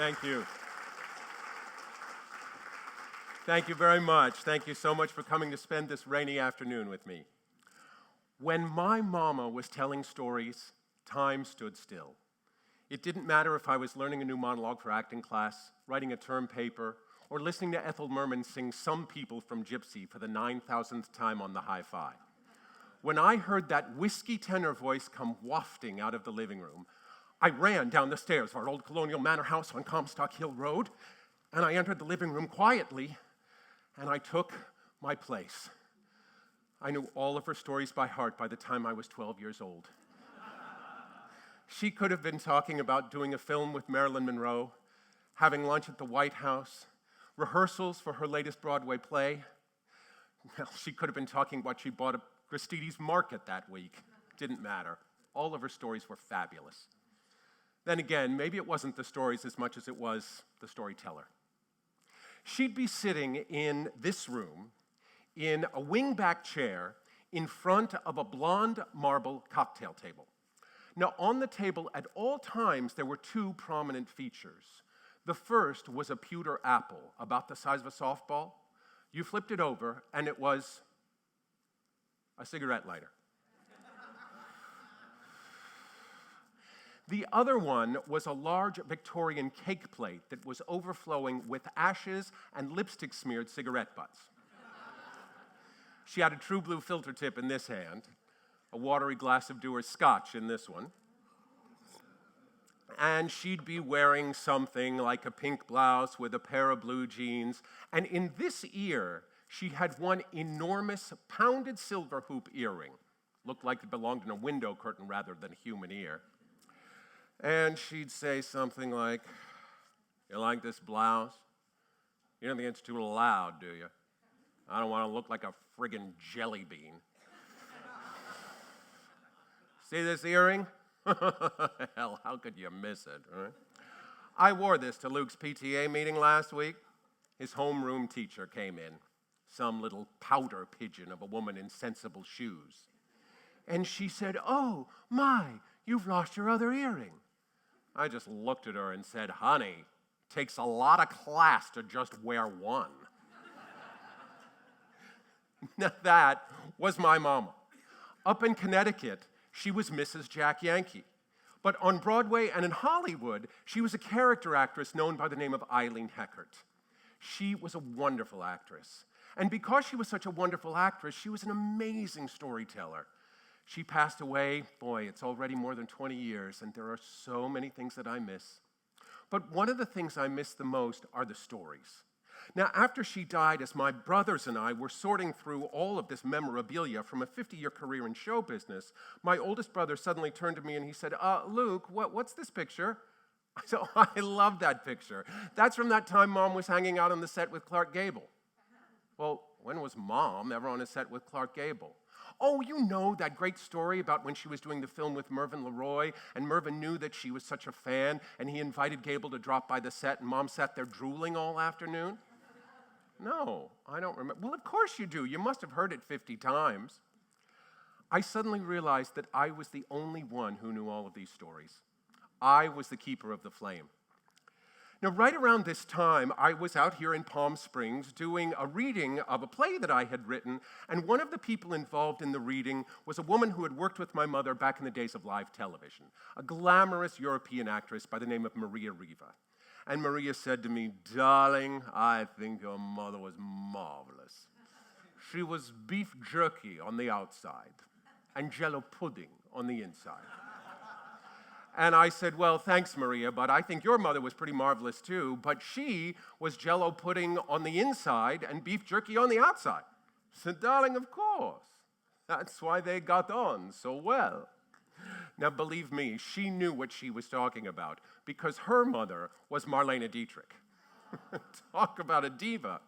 Thank you. Thank you very much. Thank you so much for coming to spend this rainy afternoon with me. When my mama was telling stories, time stood still. It didn't matter if I was learning a new monologue for acting class, writing a term paper, or listening to Ethel Merman sing Some People from Gypsy for the 9,000th time on the hi-fi. When I heard that whiskey tenor voice come wafting out of the living room, I ran down the stairs of our old colonial manor house on Comstock Hill Road, and I entered the living room quietly, and I took my place. I knew all of her stories by heart by the time I was 12 years old. She could have been talking about doing a film with Marilyn Monroe, having lunch at the White House, rehearsals for her latest Broadway play. Well, she could have been talking about what she bought at Christie's Market that week. Didn't matter. All of her stories were fabulous. Then again, maybe it wasn't the stories as much as it was the storyteller. She'd be sitting in this room in a wingback chair in front of a blonde marble cocktail table. Now, on the table at all times, there were two prominent features. The first was a pewter apple about the size of a softball. You flipped it over, and it was a cigarette lighter. The other one was a large Victorian cake plate that was overflowing with ashes and lipstick-smeared cigarette butts. She had a true blue filter tip in this hand, a watery glass of Dewar's Scotch in this one, and she'd be wearing something like a pink blouse with a pair of blue jeans, and in this ear, she had one enormous pounded silver hoop earring. Looked like it belonged in a window curtain rather than a human ear. And she'd say something like, "You like this blouse? You don't think it's too loud, do you? I don't want to look like a friggin' jelly bean. See this earring? Hell, how could you miss it, right? I wore this to Luke's PTA meeting last week. His homeroom teacher came in, some little powder pigeon of a woman in sensible shoes. And she said, "Oh, my, you've lost your other earring." I just looked at her and said, "Honey, it takes a lot of class to just wear one." Now that was my mama. Up in Connecticut, she was Mrs. Jack Yankee. But on Broadway and in Hollywood, she was a character actress known by the name of Eileen Heckart. She was a wonderful actress. And because she was such a wonderful actress, she was an amazing storyteller. She passed away, boy, it's already more than 20 years, and there are so many things that I miss. But one of the things I miss the most are the stories. Now, after she died, as my brothers and I were sorting through all of this memorabilia from a 50-year career in show business, my oldest brother suddenly turned to me and he said, "Luke, what's this picture?" I said, "Oh, I love that picture. That's from that time Mom was hanging out on the set with Clark Gable." "Well, when was Mom ever on a set with Clark Gable?" "Oh, you know that great story about when she was doing the film with Mervyn LeRoy, and Mervyn knew that she was such a fan, and he invited Gable to drop by the set, and Mom sat there drooling all afternoon?" "No, I don't remember." "Well, of course you do. You must have heard it 50 times. I suddenly realized that I was the only one who knew all of these stories. I was the keeper of the flame. Now, right around this time, I was out here in Palm Springs doing a reading of a play that I had written, and one of the people involved in the reading was a woman who had worked with my mother back in the days of live television, a glamorous European actress by the name of Maria Riva. And Maria said to me, "Darling, I think your mother was marvelous. She was beef jerky on the outside and Jell-O pudding on the inside." And I said, "Well, thanks, Maria, but I think your mother was pretty marvelous too, but she was Jell-O pudding on the inside and beef jerky on the outside." I said, "Darling, of course. That's why they got on so well." Now, believe me, she knew what she was talking about because her mother was Marlene Dietrich. Talk about a diva.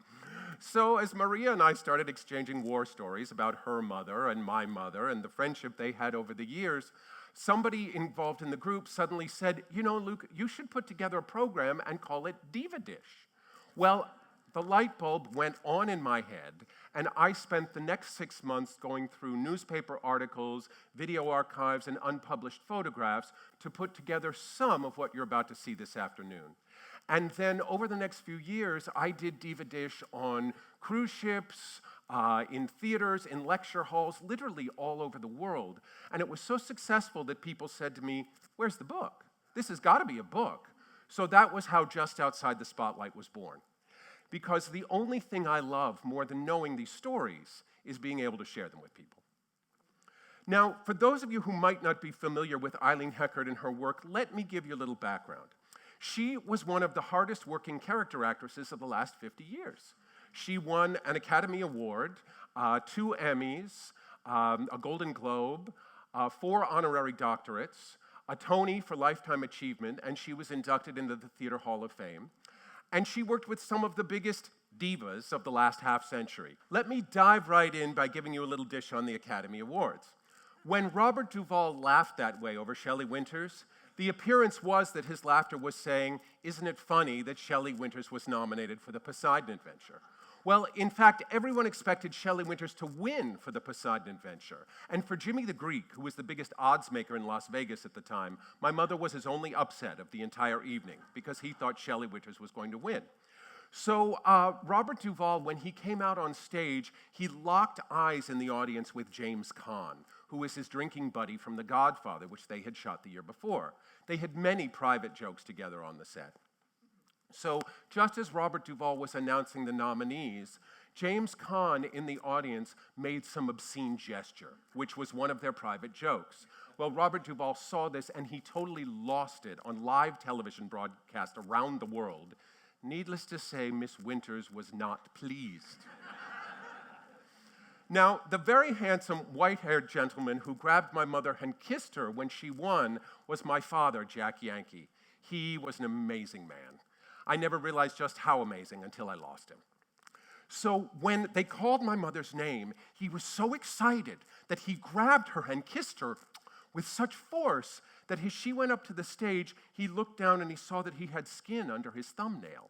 So as Maria and I started exchanging war stories about her mother and my mother and the friendship they had over the years, somebody involved in the group suddenly said, "You know, Luke, you should put together a program and call it Diva Dish." Well, the light bulb went on in my head, and I spent the next 6 months going through newspaper articles, video archives, and unpublished photographs to put together some of what you're about to see this afternoon. And then over the next few years, I did Diva Dish on cruise ships, in theaters, in lecture halls, literally all over the world. And it was so successful that people said to me, "Where's the book? This has got to be a book." So that was how Just Outside the Spotlight was born. Because the only thing I love more than knowing these stories is being able to share them with people. Now, for those of you who might not be familiar with Eileen Heckart and her work, let me give you a little background. She was one of the hardest working character actresses of the last 50 years. She won an Academy Award, 2 Emmys, a Golden Globe, 4 honorary doctorates, a Tony for Lifetime Achievement, and she was inducted into the Theater Hall of Fame. And she worked with some of the biggest divas of the last half century. Let me dive right in by giving you a little dish on the Academy Awards. When Robert Duvall laughed that way over Shelley Winters, the appearance was that his laughter was saying, "Isn't it funny that Shelley Winters was nominated for the Poseidon Adventure?" Well, in fact, everyone expected Shelley Winters to win for the Poseidon Adventure. And for Jimmy the Greek, who was the biggest odds maker in Las Vegas at the time, my mother was his only upset of the entire evening because he thought Shelley Winters was going to win. So Robert Duvall, when he came out on stage, he locked eyes in the audience with James Caan, who was his drinking buddy from The Godfather, which they had shot the year before. They had many private jokes together on the set. So just as Robert Duvall was announcing the nominees, James Caan in the audience made some obscene gesture, which was one of their private jokes. Well, Robert Duvall saw this and he totally lost it on live television broadcast around the world. Needless to say, Miss Winters was not pleased. Now, the very handsome white-haired gentleman who grabbed my mother and kissed her when she won was my father, Jack Yankee. He was an amazing man. I never realized just how amazing until I lost him. So when they called my mother's name, he was so excited that he grabbed her and kissed her with such force that as she went up to the stage, he looked down and he saw that he had skin under his thumbnail.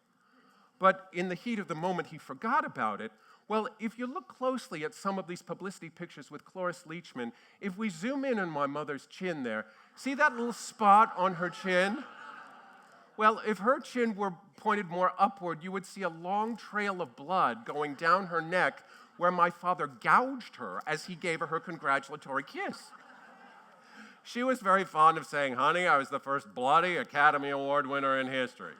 But in the heat of the moment, he forgot about it. Well, if you look closely at some of these publicity pictures with Cloris Leachman, if we zoom in on my mother's chin there, see that little spot on her chin? Well, if her chin were pointed more upward, you would see a long trail of blood going down her neck where my father gouged her as he gave her her congratulatory kiss. She was very fond of saying, "Honey, I was the first bloody Academy Award winner in history."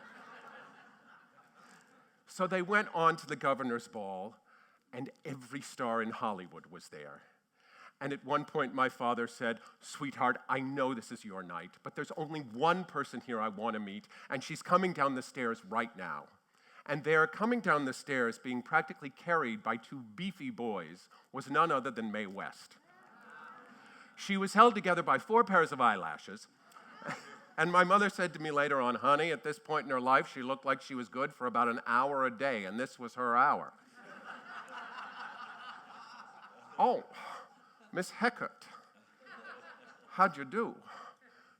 So they went on to the governor's ball, and every star in Hollywood was there. And at one point, my father said, "Sweetheart, I know this is your night, but there's only one person here I want to meet, and she's coming down the stairs right now." And there, coming down the stairs, being practically carried by 2 beefy boys, was none other than Mae West. She was held together by 4 pairs of eyelashes. And my mother said to me later on, "Honey, at this point in her life, she looked like she was good for about an hour a day, and this was her hour." "Oh, Miss Heckart, how'd you do?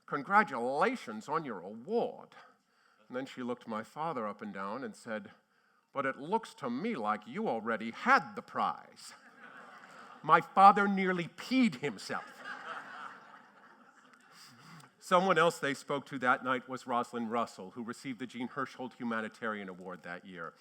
Congratulations on your award." And then she looked my father up and down and said, "But it looks to me like you already had the prize." My father nearly peed himself. Someone else they spoke to that night was Rosalind Russell, who received the Jean Hersholt Humanitarian Award that year.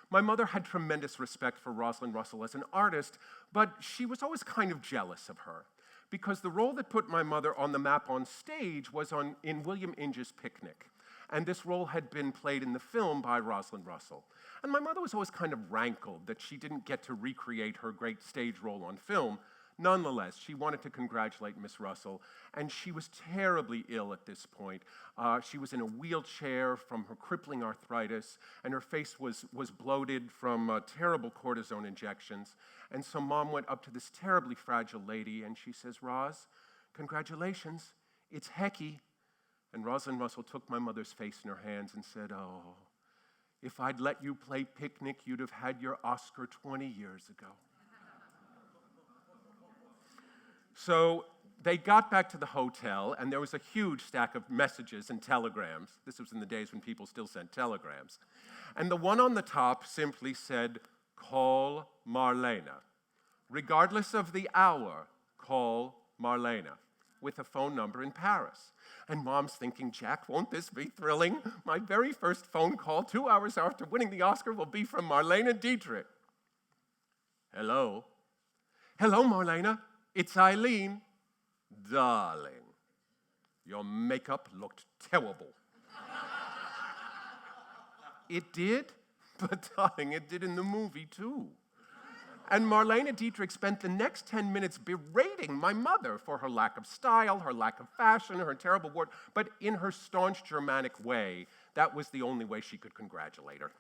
My mother had tremendous respect for Rosalind Russell as an artist, but she was always kind of jealous of her, because the role that put my mother on the map on stage was in William Inge's Picnic, and this role had been played in the film by Rosalind Russell. And my mother was always kind of rankled that she didn't get to recreate her great stage role on film. Nonetheless, she wanted to congratulate Miss Russell, and she was terribly ill at this point. She was in a wheelchair from her crippling arthritis, and her face was bloated from terrible cortisone injections. And so Mom went up to this terribly fragile lady, and she says, "Roz, congratulations, it's Hecky." And Rosalind Russell took my mother's face in her hands and said, "Oh, if I'd let you play Picnic, you'd have had your Oscar 20 years ago." So They got back to the hotel, and there was a huge stack of messages and telegrams. This was in the days when people still sent telegrams. And the one on the top simply said, "Call Marlena. Regardless of the hour, call Marlena," with a phone number in Paris. And Mom's thinking, Jack, won't this be thrilling? My very first phone call 2 hours after winning the Oscar will be from Marlene Dietrich. Hello? Hello, Marlena. It's Eileen. Darling, your makeup looked terrible. It did? But darling, it did in the movie too. And Marlene Dietrich spent the next 10 minutes berating my mother for her lack of style, her lack of fashion, her terrible ward, but in her staunch Germanic way, that was the only way she could congratulate her.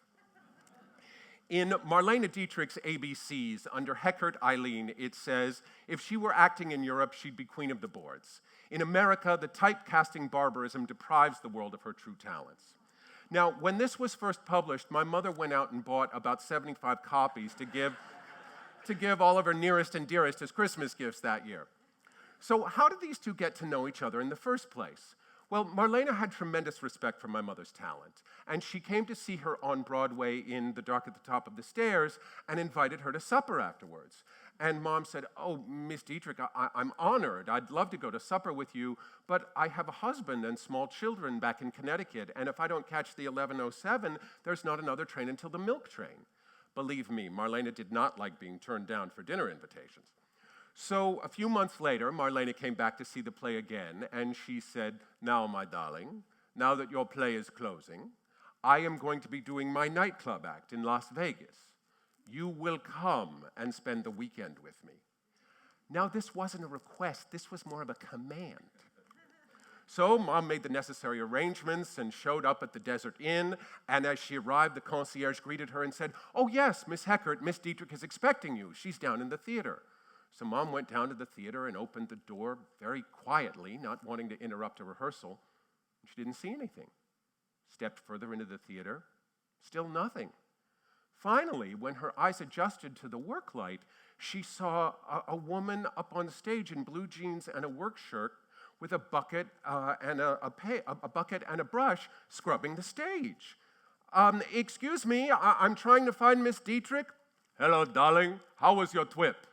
In Marlene Dietrich's ABCs, under Heckart Eileen, it says, if she were acting in Europe, she'd be queen of the boards. In America, the typecasting barbarism deprives the world of her true talents. Now, when this was first published, my mother went out and bought about 75 copies to give all of her nearest and dearest as Christmas gifts that year. So how did these two get to know each other in the first place? Well, Marlena had tremendous respect for my mother's talent, and she came to see her on Broadway in The Dark at the Top of the Stairs and invited her to supper afterwards. And Mom said, "Oh, Miss Dietrich, I'm honored. I'd love to go to supper with you, but I have a husband and small children back in Connecticut, and if I don't catch the 11:07, there's not another train until the milk train." Believe me, Marlena did not like being turned down for dinner invitations. So a few months later, Marlena came back to see the play again, and she said, "Now, my darling, now that your play is closing, I am going to be doing my nightclub act in Las Vegas. You will come and spend the weekend with me." Now, this wasn't a request. This was more of a command. So Mom made the necessary arrangements and showed up at the Desert Inn, and as she arrived, the concierge greeted her and said, "Oh yes, Miss Heckart, Miss Dietrich is expecting you. She's down in the theater." So Mom went down to the theater and opened the door very quietly, not wanting to interrupt a rehearsal. She didn't see anything. Stepped further into the theater, still nothing. Finally, when her eyes adjusted to the work light, she saw a woman up on stage in blue jeans and a work shirt with a bucket and a bucket and a brush scrubbing the stage. "Excuse me, I'm trying to find Miss Dietrich." "Hello, darling. How was your trip?"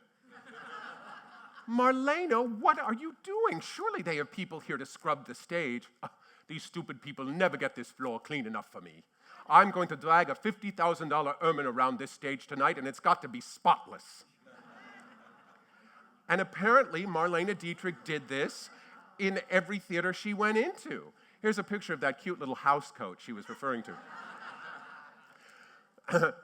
"Marlena, what are you doing? Surely they have people here to scrub the stage." "These stupid people never get this floor clean enough for me. I'm going to drag a $50,000 ermine around this stage tonight, and it's got to be spotless." And apparently, Marlene Dietrich did this in every theater she went into. Here's a picture of that cute little house coat she was referring to.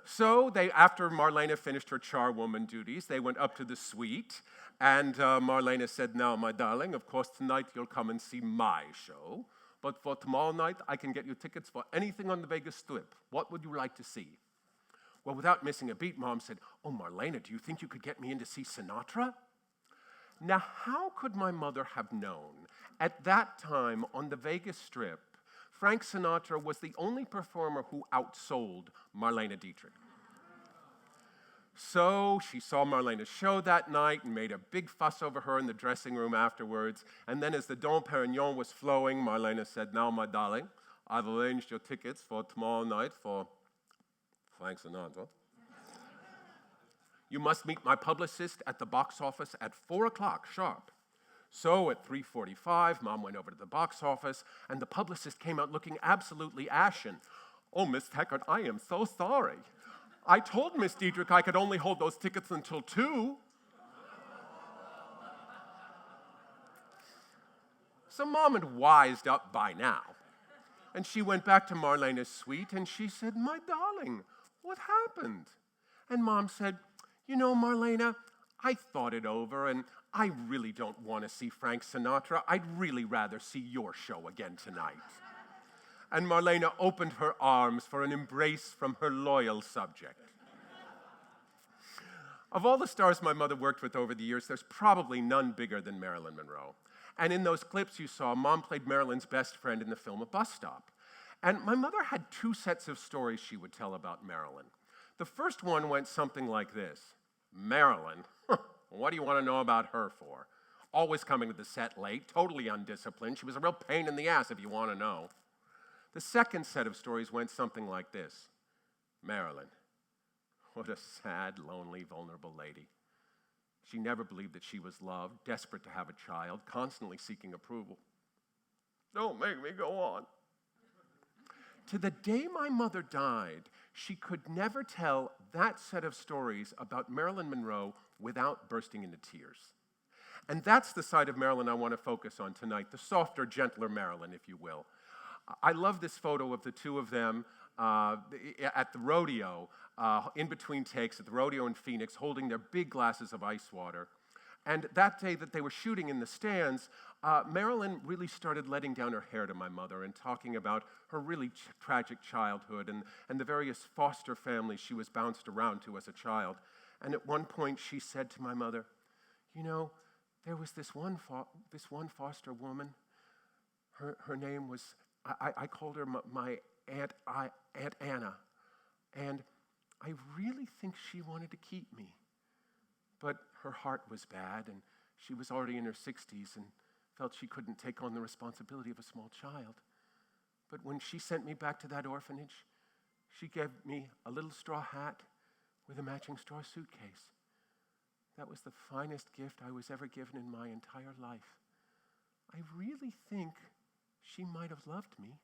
So after Marlena finished her charwoman duties, they went up to the suite, and Marlena said, "Now, my darling, of course tonight you'll come and see my show, but for tomorrow night I can get you tickets for anything on the Vegas Strip. What would you like to see?" Well, without missing a beat, Mom said, "Oh, Marlena, do you think you could get me in to see Sinatra?" Now, how could my mother have known at that time on the Vegas Strip, Frank Sinatra was the only performer who outsold Marlene Dietrich? So she saw Marlena's show that night and made a big fuss over her in the dressing room afterwards. And then as the Dom Perignon was flowing, Marlena said, "Now, my darling, I've arranged your tickets for tomorrow night for Frank Sinatra. You must meet my publicist at the box office at 4 o'clock sharp." So at 3:45, Mom went over to the box office, and the publicist came out looking absolutely ashen. "Oh, Miss Heckart, I am so sorry. I told Miss Dietrich I could only hold those tickets until 2. So Mom had wised up by now. And she went back to Marlena's suite, and she said, "My darling, what happened?" And Mom said, "You know, Marlena, I thought it over, and I really don't want to see Frank Sinatra. I'd really rather see your show again tonight." And Marlena opened her arms for an embrace from her loyal subject. Of all the stars my mother worked with over the years, there's probably none bigger than Marilyn Monroe. And in those clips you saw, Mom played Marilyn's best friend in the film A Bus Stop. And my mother had 2 sets of stories she would tell about Marilyn. The first one went something like this. "Marilyn, what do you want to know about her for? always coming to the set late, totally undisciplined. She was a real pain in the ass, if you want to know. The second set of stories went something like this. Marilyn, what a sad, lonely, vulnerable lady. She never believed that she was loved, desperate to have a child, constantly seeking approval. Don't make me go on. To the day my mother died, she could never tell that set of stories about Marilyn Monroe without bursting into tears. And that's the side of Marilyn I want to focus on tonight, the softer, gentler Marilyn, if you will. I love this photo of the two of them at the rodeo, in between takes at the rodeo in Phoenix, holding their big glasses of ice water. And that day that they were shooting in the stands, Marilyn really started letting down her hair to my mother and talking about her really tragic childhood and the various foster families she was bounced around to as a child. And at one point she said to my mother, you know, there was this one foster woman. Her name was, I called her my Aunt Anna. And I really think she wanted to keep me. But her heart was bad, and she was already in her 60s and felt she couldn't take on the responsibility of a small child. But when she sent me back to that orphanage, she gave me a little straw hat with a matching straw suitcase. That was the finest gift I was ever given in my entire life. I really think she might have loved me.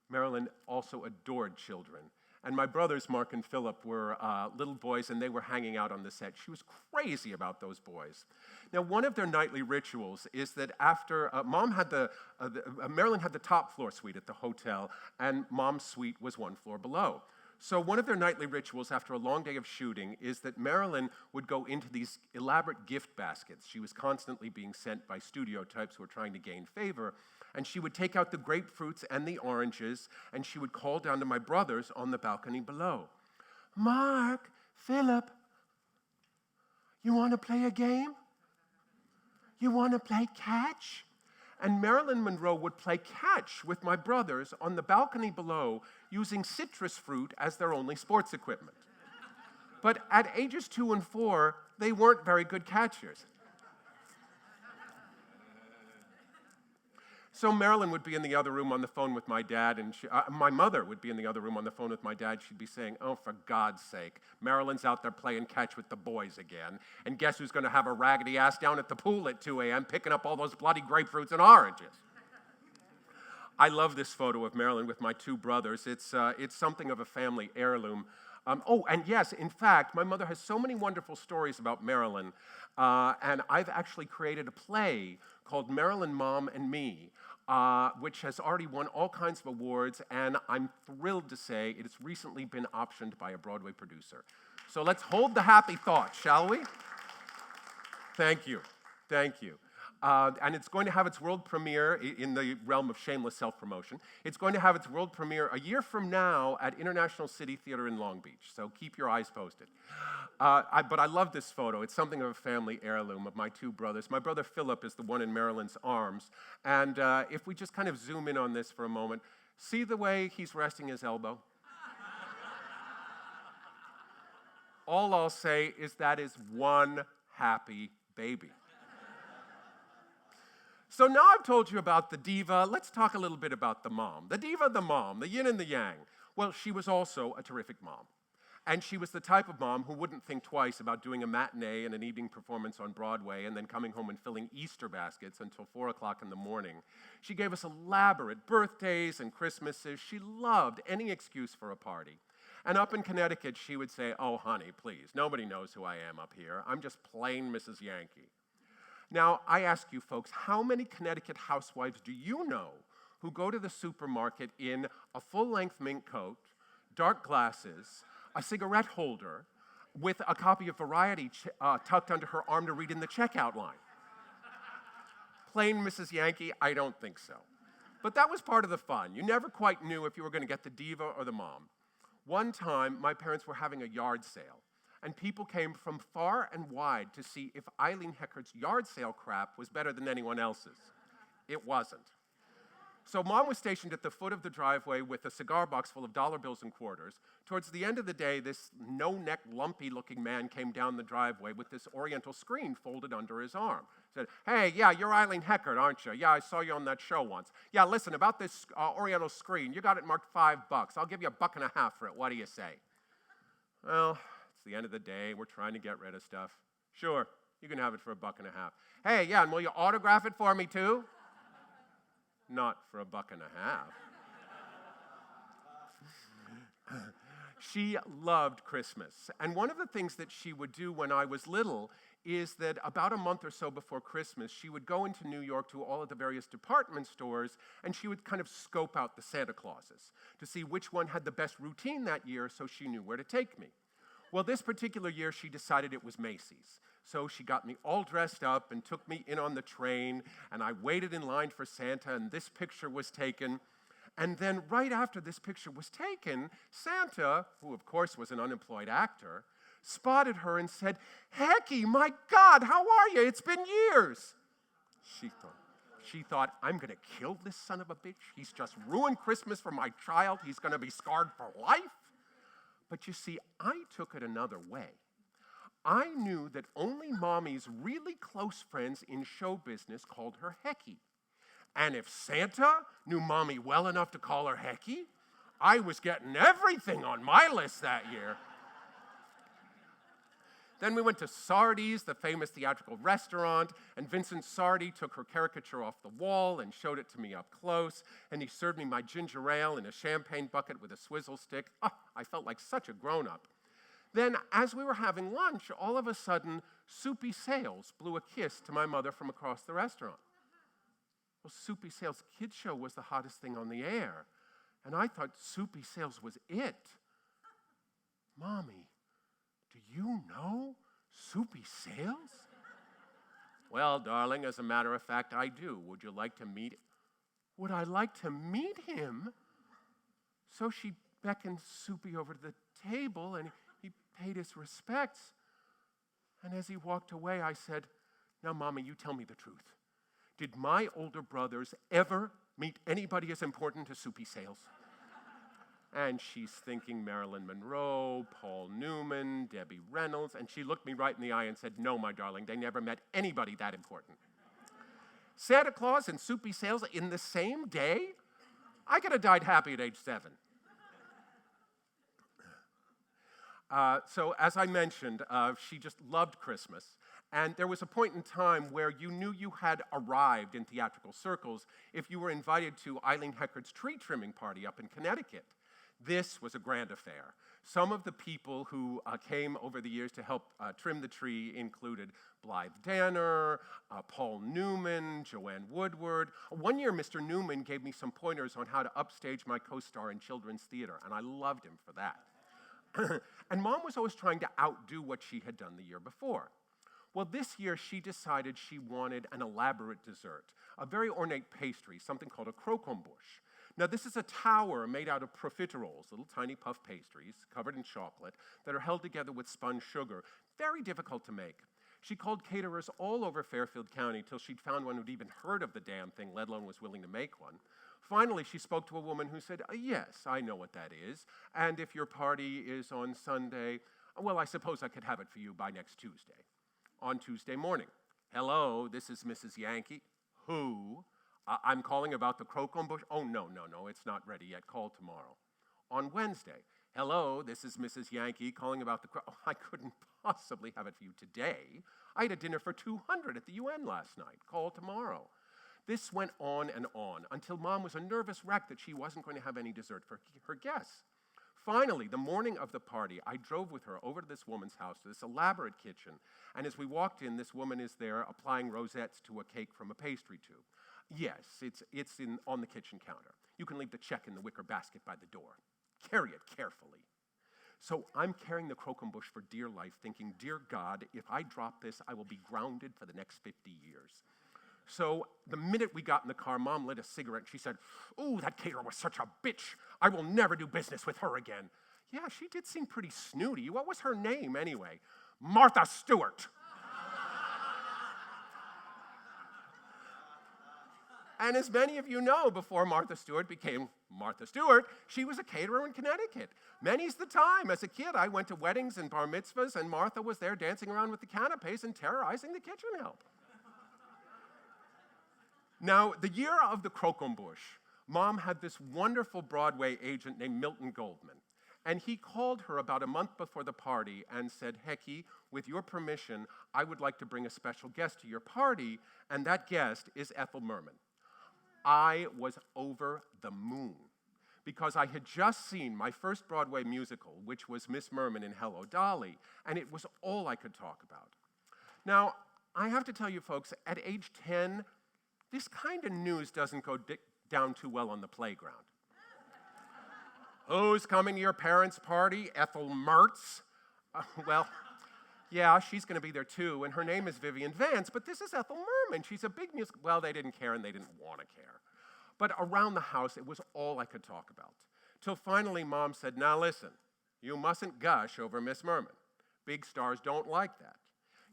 Marilyn also adored children. And my brothers, Mark and Philip, were little boys, and they were hanging out on the set. She was crazy about those boys. Now, one of their nightly rituals is that after Marilyn had the top floor suite at the hotel, and Mom's suite was one floor below. So one of their nightly rituals after a long day of shooting is that Marilyn would go into these elaborate gift baskets. She was constantly being sent by studio types who were trying to gain favor. And she would take out the grapefruits and the oranges, and she would call down to my brothers on the balcony below. Mark, Philip, you want to play a game? You want to play catch? And Marilyn Monroe would play catch with my brothers on the balcony below using citrus fruit as their only sports equipment. But at ages 2 and 4, they weren't very good catchers. So Marilyn would be in the other room on the phone with my dad, and my mother would be in the other room on the phone with my dad. She'd be saying, oh, for God's sake, Marilyn's out there playing catch with the boys again. And guess who's going to have a raggedy ass down at the pool at 2 a.m. picking up all those bloody grapefruits and oranges? I love this photo of Marilyn with my 2 brothers. It's something of a family heirloom. And yes, in fact, my mother has so many wonderful stories about Marilyn, and I've actually created a play called Marilyn, Mom, and Me, which has already won all kinds of awards, and I'm thrilled to say it has recently been optioned by a Broadway producer. So let's hold the happy thought, shall we? Thank you. Thank you. And it's going to have its world premiere in the realm of shameless self-promotion. It's going to have its world premiere a year from now at International City Theater in Long Beach, so keep your eyes posted. But I love this photo. It's something of a family heirloom of my 2 brothers. My brother Philip is the one in Marilyn's arms. And if we just kind of zoom in on this for a moment, see the way he's resting his elbow? All I'll say is that is one happy baby. So now I've told you about the diva, let's talk a little bit about the mom. The diva, the mom, the yin and the yang. Well, she was also a terrific mom. And she was the type of mom who wouldn't think twice about doing a matinee and an evening performance on Broadway and then coming home and filling Easter baskets until 4 o'clock in the morning. She gave us elaborate birthdays and Christmases. She loved any excuse for a party. And up in Connecticut, she would say, oh, honey, please, nobody knows who I am up here. I'm just plain Mrs. Yankee. Now, I ask you folks, how many Connecticut housewives do you know who go to the supermarket in a full-length mink coat, dark glasses, a cigarette holder, with a copy of Variety tucked under her arm to read in the checkout line? Plain Mrs. Yankee? I don't think so. But that was part of the fun. You never quite knew if you were going to get the diva or the mom. One time, my parents were having a yard sale. And people came from far and wide to see if Eileen Heckart's yard sale crap was better than anyone else's. It wasn't. So Mom was stationed at the foot of the driveway with a cigar box full of dollar bills and quarters. Towards the end of the day, this no-neck, lumpy-looking man came down the driveway with this oriental screen folded under his arm. Said, "Hey, yeah, you're Eileen Heckart, aren't you? Yeah, I saw you on that show once. Yeah, listen, about this oriental screen, you got it marked $5. I'll give you $1.50 for it. What do you say?" Well, it's the end of the day. We're trying to get rid of stuff. "Sure, you can have it for $1.50. Hey, yeah, and will you autograph it for me too?" "Not for $1.50. She loved Christmas. And one of the things that she would do when I was little is that about a month or so before Christmas, she would go into New York to all of the various department stores, and she would kind of scope out the Santa Clauses to see which one had the best routine that year so she knew where to take me. Well, this particular year, she decided it was Macy's. So she got me all dressed up and took me in on the train, and I waited in line for Santa, and this picture was taken. And then right after this picture was taken, Santa, who of course was an unemployed actor, spotted her and said, "Hecky, my God, how are you? It's been years." She thought, "I'm going to kill this son of a bitch. He's just ruined Christmas for my child. He's going to be scarred for life." But you see, I took it another way. I knew that only Mommy's really close friends in show business called her Hecky. And if Santa knew Mommy well enough to call her Hecky, I was getting everything on my list that year. Then we went to Sardi's, the famous theatrical restaurant, and Vincent Sardi took her caricature off the wall and showed it to me up close, and he served me my ginger ale in a champagne bucket with a swizzle stick. Oh, I felt like such a grown-up. Then, as we were having lunch, all of a sudden, Soupy Sales blew a kiss to my mother from across the restaurant. Well, Soupy Sales' kids show was the hottest thing on the air, and I thought Soupy Sales was it. "Mommy, do you know Soupy Sales?" "Well, darling, as a matter of fact, I do. Would you like to meet?" "Would I like to meet him?" So she beckoned Soupy over to the table, and he paid his respects. And as he walked away, I said, "Now, Mommy, you tell me the truth. Did my older brothers ever meet anybody as important as Soupy Sales?" And she's thinking Marilyn Monroe, Paul Newman, Debbie Reynolds, and she looked me right in the eye and said, "No, my darling, they never met anybody that important." Santa Claus and Soupy Sales in the same day? I could have died happy at age 7. So as I mentioned, she just loved Christmas. And there was a point in time where you knew you had arrived in theatrical circles if you were invited to Eileen Heckart's tree trimming party up in Connecticut. This was a grand affair. Some of the people who came over the years to help trim the tree included Blythe Danner, Paul Newman, Joanne Woodward. One year, Mr. Newman gave me some pointers on how to upstage my co-star in children's theater, and I loved him for that. And Mom was always trying to outdo what she had done the year before. Well, this year she decided she wanted an elaborate dessert, a very ornate pastry, something called a croquembouche. Now, this is a tower made out of profiteroles, little tiny puff pastries covered in chocolate that are held together with spun sugar. Very difficult to make. She called caterers all over Fairfield County till she'd found one who'd even heard of the damn thing, let alone was willing to make one. Finally, she spoke to a woman who said, "Yes, I know what that is. And if your party is on Sunday, well, I suppose I could have it for you by next Tuesday." On Tuesday morning, "Hello, this is Mrs. Yankee." "Who?" "I'm calling about the croquembouche." "Oh, no, it's not ready yet. Call tomorrow." On Wednesday, "Hello, this is Mrs. Yankee calling about the Oh, I couldn't possibly have it for you today. I had a dinner for 200 at the UN last night. Call tomorrow." This went on and on until Mom was a nervous wreck that she wasn't going to have any dessert for her guests. Finally, the morning of the party, I drove with her over to this woman's house, to this elaborate kitchen, and as we walked in, this woman is there applying rosettes to a cake from a pastry tube. Yes, it's on the kitchen counter. You can leave the check in the wicker basket by the door. Carry it carefully. So I'm carrying the croquembouche for dear life, thinking, "Dear God, if I drop this, I will be grounded for the next 50 years. So the minute we got in the car, Mom lit a cigarette. She said, "Ooh, that caterer was such a bitch. I will never do business with her again." Yeah, she did seem pretty snooty. What was her name anyway? Martha Stewart. And as many of you know, before Martha Stewart became Martha Stewart, she was a caterer in Connecticut. Many's the time. As a kid, I went to weddings and bar mitzvahs, and Martha was there dancing around with the canapes and terrorizing the kitchen help. Now, the year of the croquembouche, Mom had this wonderful Broadway agent named Milton Goldman. And he called her about a month before the party and said, Hecky, with your permission, I would like to bring a special guest to your party, and that guest is Ethel Merman. I was over the moon because I had just seen my first Broadway musical, which was Miss Merman in Hello, Dolly, and it was all I could talk about. Now, I have to tell you folks, at age 10, this kind of news doesn't go down too well on the playground. Who's coming to your parents' party? Ethel Mertz? Well, yeah, she's going to be there too, and her name is Vivian Vance, but this is Ethel Merman. She's a big music. Well, they didn't care and they didn't want to care. But around the house, it was all I could talk about. Till finally, Mom said, now listen, you mustn't gush over Miss Merman. Big stars don't like that.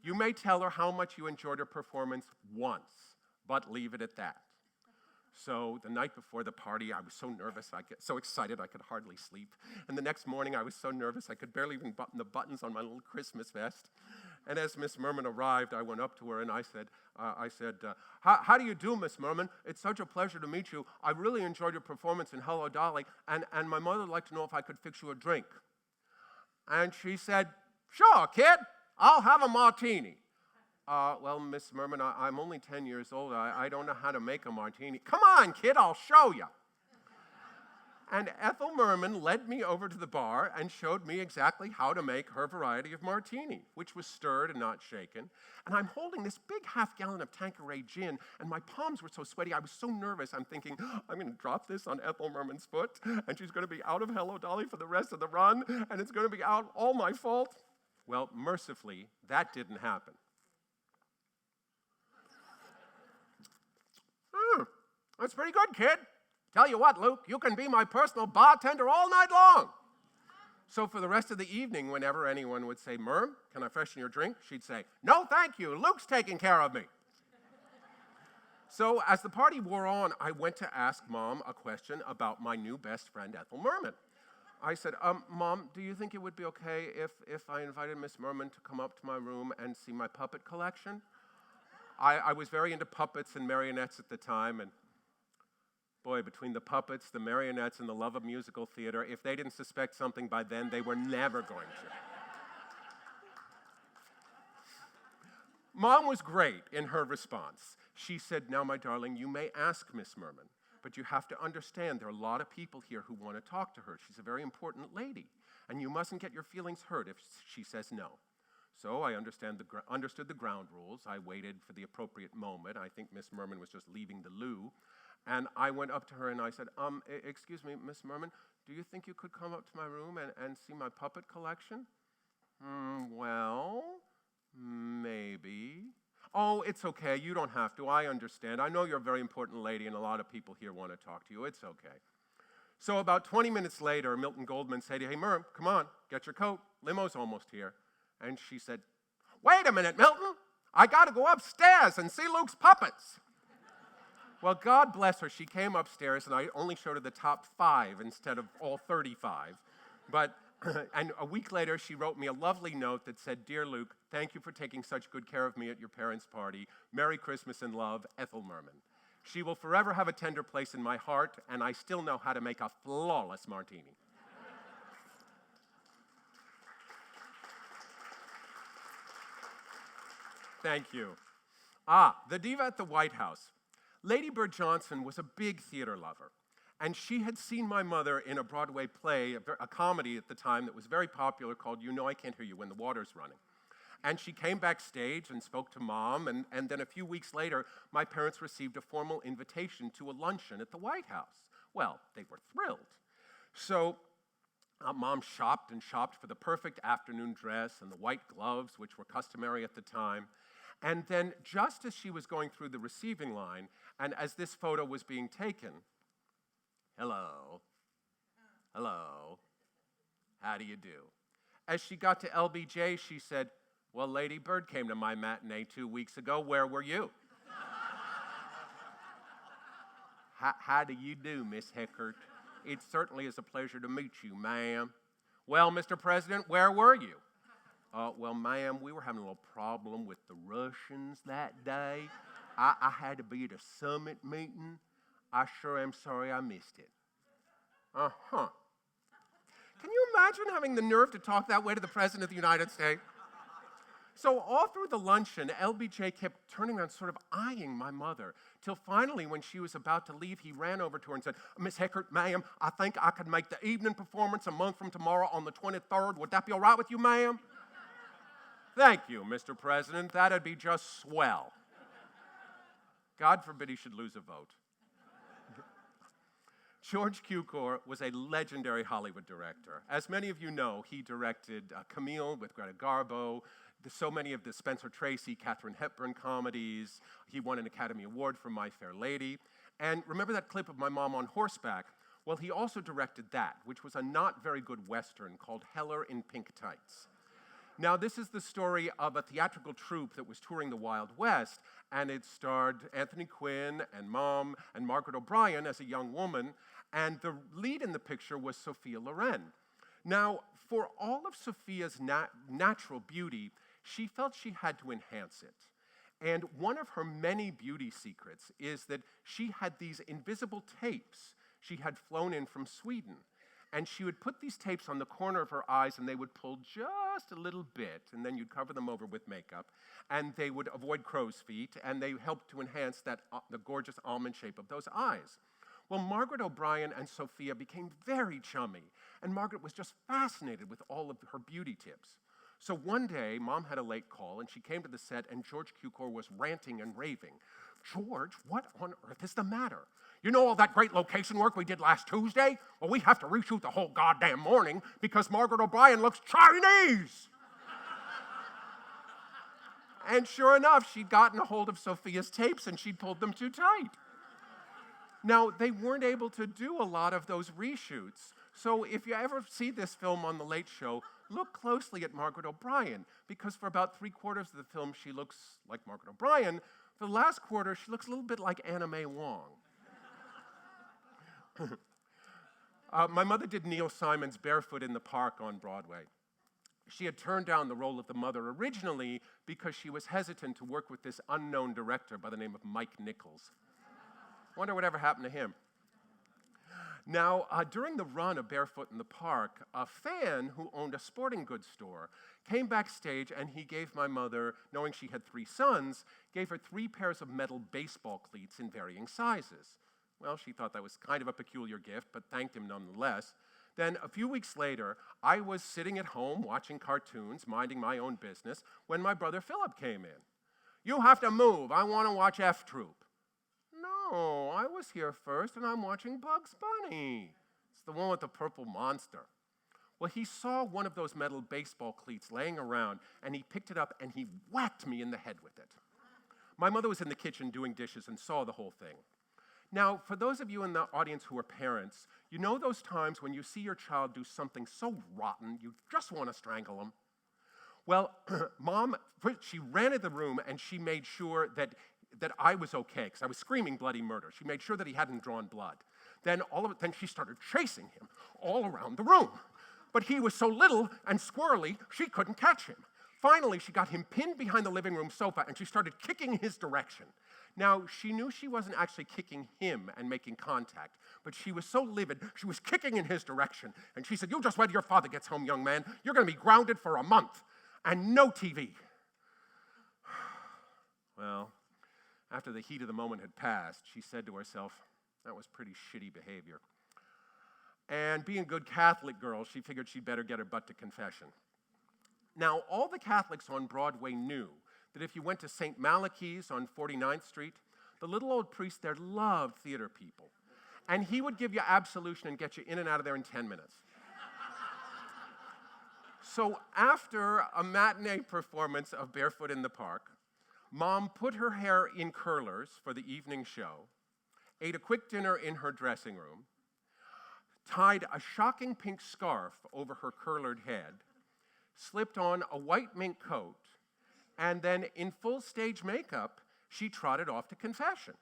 You may tell her how much you enjoyed her performance once, but leave it at that. So the night before the party, I was so nervous, I get so excited I could hardly sleep. And the next morning, I was so nervous I could barely even button the buttons on my little Christmas vest. And as Miss Merman arrived, I went up to her and I said, how do you do, Miss Merman? It's such a pleasure to meet you. I really enjoyed your performance in Hello, Dolly, and my mother would like to know if I could fix you a drink. And she said, sure, kid, I'll have a martini. Well, Miss Merman, I'm only 10 years old. I don't know how to make a martini. Come on, kid, I'll show you. And Ethel Merman led me over to the bar and showed me exactly how to make her variety of martini, which was stirred and not shaken. And I'm holding this big half-gallon of Tanqueray gin, and my palms were so sweaty, I was so nervous. I'm thinking, I'm going to drop this on Ethel Merman's foot, and she's going to be out of Hello, Dolly for the rest of the run, and it's going to be all my fault. Well, mercifully, that didn't happen. That's pretty good, kid. Tell you what, Luke, you can be my personal bartender all night long. So for the rest of the evening, whenever anyone would say, Merm, can I freshen your drink? She'd say, no, thank you. Luke's taking care of me. So as the party wore on, I went to ask Mom a question about my new best friend, Ethel Merman. I said, Mom, do you think it would be okay if I invited Miss Merman to come up to my room and see my puppet collection? I was very into puppets and marionettes at the time, and boy, between the puppets, the marionettes, and the love of musical theater, if they didn't suspect something by then, they were never going to. Mom was great in her response. She said, now, my darling, you may ask Miss Merman, but you have to understand there are a lot of people here who want to talk to her. She's a very important lady, and you mustn't get your feelings hurt if she says no. So I understood the ground rules. I waited for the appropriate moment. I think Miss Merman was just leaving the loo. And I went up to her and I said, excuse me, Miss Merman, do you think you could come up to my room and see my puppet collection? Well, maybe. Oh, it's okay. You don't have to. I understand. I know you're a very important lady and a lot of people here want to talk to you. It's okay. So about 20 minutes later, Milton Goldman said, hey, Merm, come on, get your coat. Limo's almost here. And she said, wait a minute, Milton. I got to go upstairs and see Luke's puppets. Well, God bless her. She came upstairs, and I only showed her the top 5 instead of all 35. And a week later, she wrote me a lovely note that said, Dear Luke, thank you for taking such good care of me at your parents' party. Merry Christmas and love, Ethel Merman. She will forever have a tender place in my heart, and I still know how to make a flawless martini. Thank you. The diva at the White House. Lady Bird Johnson was a big theater lover, and she had seen my mother in a Broadway play, a comedy at the time that was very popular called You Know I Can't Hear You When the Water's Running. And she came backstage and spoke to Mom, and then a few weeks later, my parents received a formal invitation to a luncheon at the White House. Well, they were thrilled. So Mom shopped and shopped for the perfect afternoon dress and the white gloves, which were customary at the time. And then just as she was going through the receiving line, and as this photo was being taken, hello, how do you do? As she got to LBJ, she said, well, Lady Bird came to my matinee 2 weeks ago. Where were you? How do you do, Miss Heckart? It certainly is a pleasure to meet you, ma'am. Well, Mr. President, where were you? Well, ma'am, we were having a little problem with the Russians that day. I had to be at a summit meeting. I sure am sorry I missed it. Uh-huh. Can you imagine having the nerve to talk that way to the President of the United States? So all through the luncheon, LBJ kept turning around, sort of eyeing my mother, till finally, when she was about to leave, he ran over to her and said, Miss Heckart, ma'am, I think I could make the evening performance a month from tomorrow on the 23rd. Would that be all right with you, ma'am? Thank you, Mr. President. That'd be just swell. God forbid he should lose a vote. George Cukor was a legendary Hollywood director. As many of you know, he directed Camille with Greta Garbo, so many of the Spencer Tracy, Katharine Hepburn comedies. He won an Academy Award for My Fair Lady. And remember that clip of my mom on horseback? Well, he also directed that, which was a not very good Western called Heller in Pink Tights. Now, this is the story of a theatrical troupe that was touring the Wild West, and it starred Anthony Quinn and Mom and Margaret O'Brien as a young woman, and the lead in the picture was Sophia Loren. Now, for all of Sophia's natural beauty, she felt she had to enhance it. And one of her many beauty secrets is that she had these invisible tapes she had flown in from Sweden. And she would put these tapes on the corner of her eyes, and they would pull just a little bit, and then you'd cover them over with makeup, and they would avoid crow's feet, and they helped to enhance the gorgeous almond shape of those eyes. Well, Margaret O'Brien and Sophia became very chummy, and Margaret was just fascinated with all of her beauty tips. So one day, Mom had a late call, and she came to the set, and George Cukor was ranting and raving. George, what on earth is the matter? You know all that great location work we did last Tuesday? Well, we have to reshoot the whole goddamn morning because Margaret O'Brien looks Chinese. And sure enough, she'd gotten a hold of Sophia's tapes and she'd pulled them too tight. Now, they weren't able to do a lot of those reshoots. So if you ever see this film on The Late Show, look closely at Margaret O'Brien, because for about 3/4 of the film, she looks like Margaret O'Brien. For the last quarter, she looks a little bit like Anna Mae Wong. My mother did Neil Simon's Barefoot in the Park on Broadway. She had turned down the role of the mother originally because she was hesitant to work with this unknown director by the name of Mike Nichols. Wonder whatever happened to him. Now, during the run of Barefoot in the Park, a fan who owned a sporting goods store came backstage, and he gave my mother, knowing she had 3 sons, gave her 3 pairs of metal baseball cleats in varying sizes. Well, she thought that was kind of a peculiar gift, but thanked him nonetheless. Then, a few weeks later, I was sitting at home watching cartoons, minding my own business, when my brother Philip came in. You have to move. I want to watch F Troop. No, I was here first, and I'm watching Bugs Bunny. It's the one with the purple monster. Well, he saw one of those metal baseball cleats laying around, and he picked it up, and he whacked me in the head with it. My mother was in the kitchen doing dishes and saw the whole thing. Now, for those of you in the audience who are parents, you know those times when you see your child do something so rotten, you just want to strangle them? Well, Mom, she ran in the room and she made sure that I was okay, because I was screaming bloody murder. She made sure that he hadn't drawn blood. Then she started chasing him all around the room. But he was so little and squirrely, she couldn't catch him. Finally, she got him pinned behind the living room sofa, and she started kicking his direction. Now, she knew she wasn't actually kicking him and making contact, but she was so livid, she was kicking in his direction. And she said, "You just wait till your father gets home, young man. You're going to be grounded for a month, and no TV." Well, after the heat of the moment had passed, she said to herself, that was pretty shitty behavior. And being a good Catholic girl, she figured she'd better get her butt to confession. Now, all the Catholics on Broadway knew that if you went to St. Malachy's on 49th Street, the little old priest there loved theater people. And he would give you absolution and get you in and out of there in 10 minutes. So after a matinee performance of Barefoot in the Park, Mom put her hair in curlers for the evening show, ate a quick dinner in her dressing room, tied a shocking pink scarf over her curlered head, slipped on a white mink coat, and then in full stage makeup, she trotted off to confession.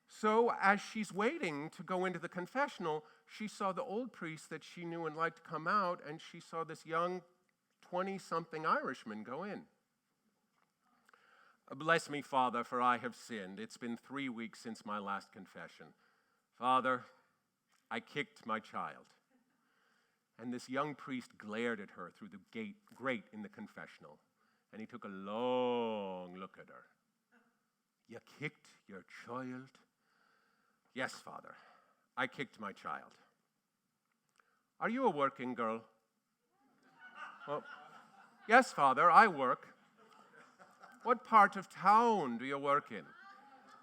So as she's waiting to go into the confessional, she saw the old priest that she knew and liked come out, and she saw this young 20-something Irishman go in. Bless me, Father, for I have sinned. It's been 3 weeks since my last confession. Father, I kicked my child. And this young priest glared at her through the grate in the confessional, and he took a long look at her. You kicked your child? Yes, Father, I kicked my child. Are you a working girl? Well, yes, Father, I work. What part of town do you work in?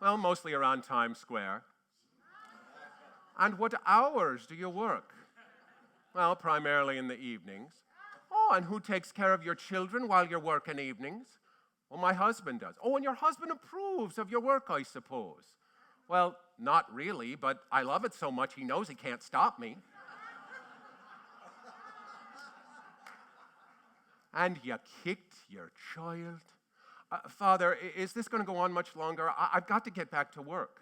Well, mostly around Times Square. And what hours do you work? Well, primarily in the evenings. Oh, and who takes care of your children while you're working evenings? Well, my husband does. Oh, and your husband approves of your work, I suppose. Well, not really, but I love it so much he knows he can't stop me. And you kicked your child? Father, is this going to go on much longer? I've got to get back to work.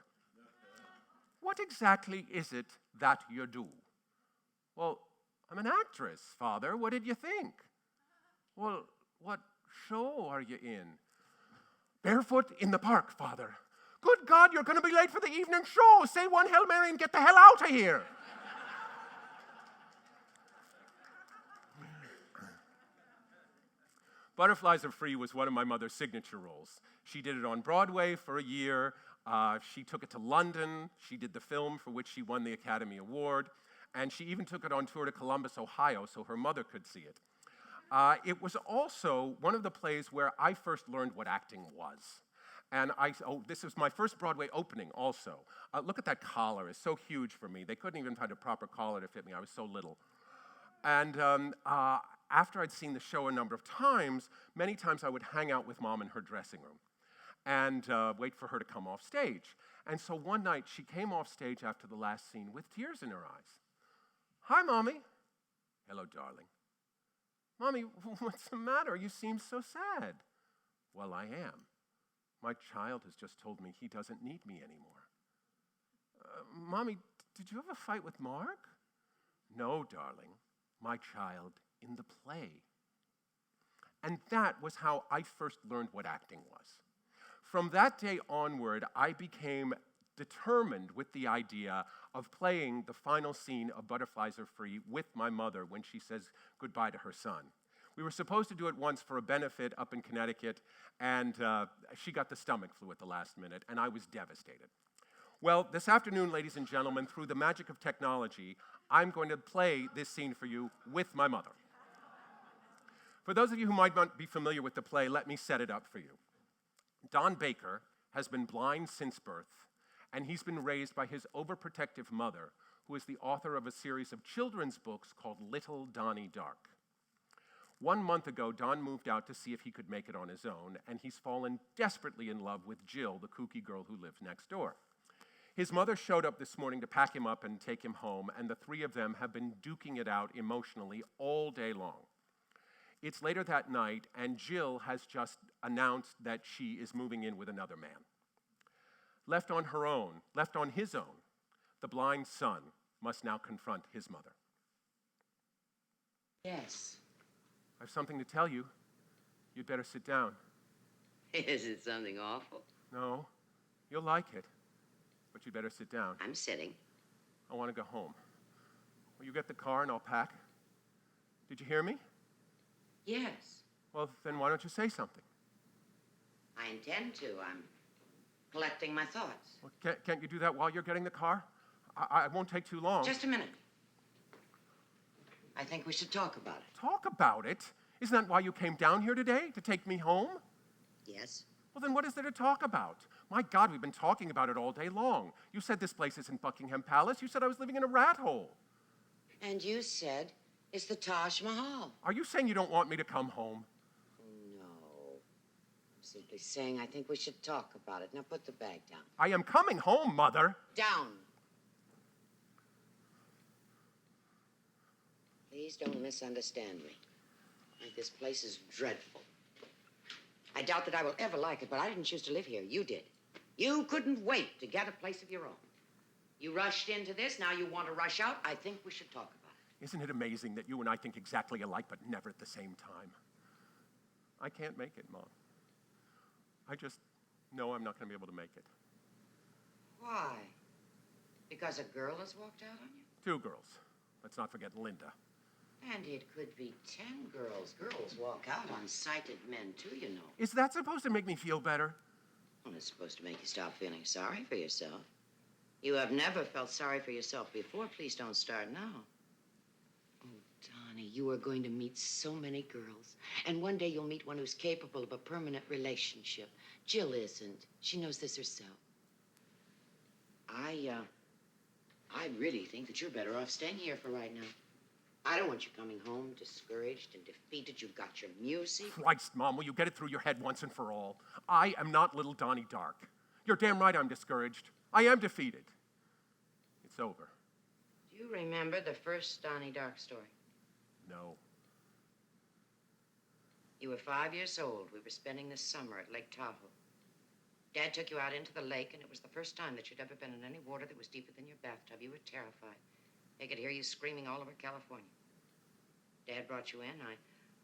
What exactly is it that you do? Well, I'm an actress, Father. What did you think? Well, what show are you in? Barefoot in the Park, Father. Good God, you're going to be late for the evening show. Say one Hail Mary and get the hell out of here. Butterflies Are Free was one of my mother's signature roles. She did it on Broadway for a year. She took it to London. She did the film for which she won the Academy Award. And she even took it on tour to Columbus, Ohio, so her mother could see it. It was also one of the plays where I first learned what acting was. And this was my first Broadway opening also. Look at that collar, it's so huge for me. They couldn't even find a proper collar to fit me, I was so little. And after I'd seen the show a number of times, many times I would hang out with Mom in her dressing room and wait for her to come off stage. And so one night she came off stage after the last scene with tears in her eyes. Hi, Mommy. Hello, darling. Mommy, what's the matter? You seem so sad. Well, I am. My child has just told me he doesn't need me anymore. Mommy, did you have a fight with Mark? No, darling. My child in the play. And that was how I first learned what acting was. From that day onward, I became determined with the idea of playing the final scene of Butterflies Are Free with my mother when she says goodbye to her son. We were supposed to do it once for a benefit up in Connecticut, and she got the stomach flu at the last minute, and I was devastated. Well, this afternoon, ladies and gentlemen, through the magic of technology, I'm going to play this scene for you with my mother. For those of you who might not be familiar with the play, let me set it up for you. Don Baker has been blind since birth, and he's been raised by his overprotective mother, who is the author of a series of children's books called Little Donnie Dark. 1 month ago, Don moved out to see if he could make it on his own, and he's fallen desperately in love with Jill, the kooky girl who lives next door. His mother showed up this morning to pack him up and take him home, and the three of them have been duking it out emotionally all day long. It's later that night, and Jill has just announced that she is moving in with another man. Left on his own, the blind son must now confront his mother. Yes. I have something to tell you. You'd better sit down. Is it something awful? No, you'll like it, but you'd better sit down. I'm sitting. I want to go home. Will you get the car and I'll pack? Did you hear me? Yes. Well, then why don't you say something? I intend to. I'm collecting my thoughts. Well, can't you do that while you're getting the car? I won't take too long. Just a minute. I think we should talk about it. Talk about it? Isn't that why you came down here today, to take me home? Yes. Well, then what is there to talk about? My God, we've been talking about it all day long. You said this place isn't Buckingham Palace. You said I was living in a rat hole. And you said it's the Taj Mahal. Are you saying you don't want me to come home? No. I'm simply saying I think we should talk about it. Now put the bag down. I am coming home, Mother. Down. Please don't misunderstand me. I think this place is dreadful. I doubt that I will ever like it, but I didn't choose to live here. You did. You couldn't wait to get a place of your own. You rushed into this, now you want to rush out. I think we should talk about it. Isn't it amazing that you and I think exactly alike, but never at the same time? I can't make it, Mom. I just know I'm not going to be able to make it. Why? Because a girl has walked out on you? 2 girls. Let's not forget Linda. And it could be 10 girls. Girls walk out on sighted men, too, you know. Is that supposed to make me feel better? Well, it's supposed to make you stop feeling sorry for yourself. You have never felt sorry for yourself before. Please don't start now. Oh, Donnie, you are going to meet so many girls. And one day you'll meet one who's capable of a permanent relationship. Jill isn't. She knows this herself. I really think that you're better off staying here for right now. I don't want you coming home discouraged and defeated. You've got your music. Christ, Mom, will you get it through your head once and for all? I am not little Donnie Dark. You're damn right I'm discouraged. I am defeated. It's over. Do you remember the first Donnie Dark story? No. You were 5 years old. We were spending the summer at Lake Tahoe. Dad took you out into the lake, and it was the first time that you'd ever been in any water that was deeper than your bathtub. You were terrified. They could hear you screaming all over California. Dad brought you in.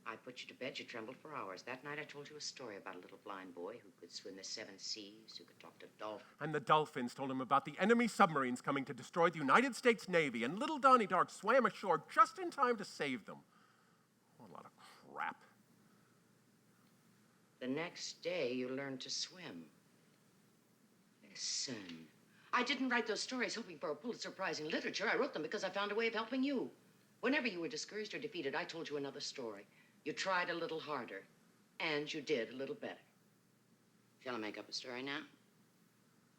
I put you to bed. You trembled for hours. That night, I told you a story about a little blind boy who could swim the 7 seas, who could talk to dolphins. And the dolphins told him about the enemy submarines coming to destroy the United States Navy, and little Donnie Dark swam ashore just in time to save them. Oh, a lot of crap. The next day, you learned to swim. Listen, I didn't write those stories hoping for a Pulitzer Prize in literature. I wrote them because I found a way of helping you. Whenever you were discouraged or defeated, I told you another story. You tried a little harder, and you did a little better. Shall I make up a story now?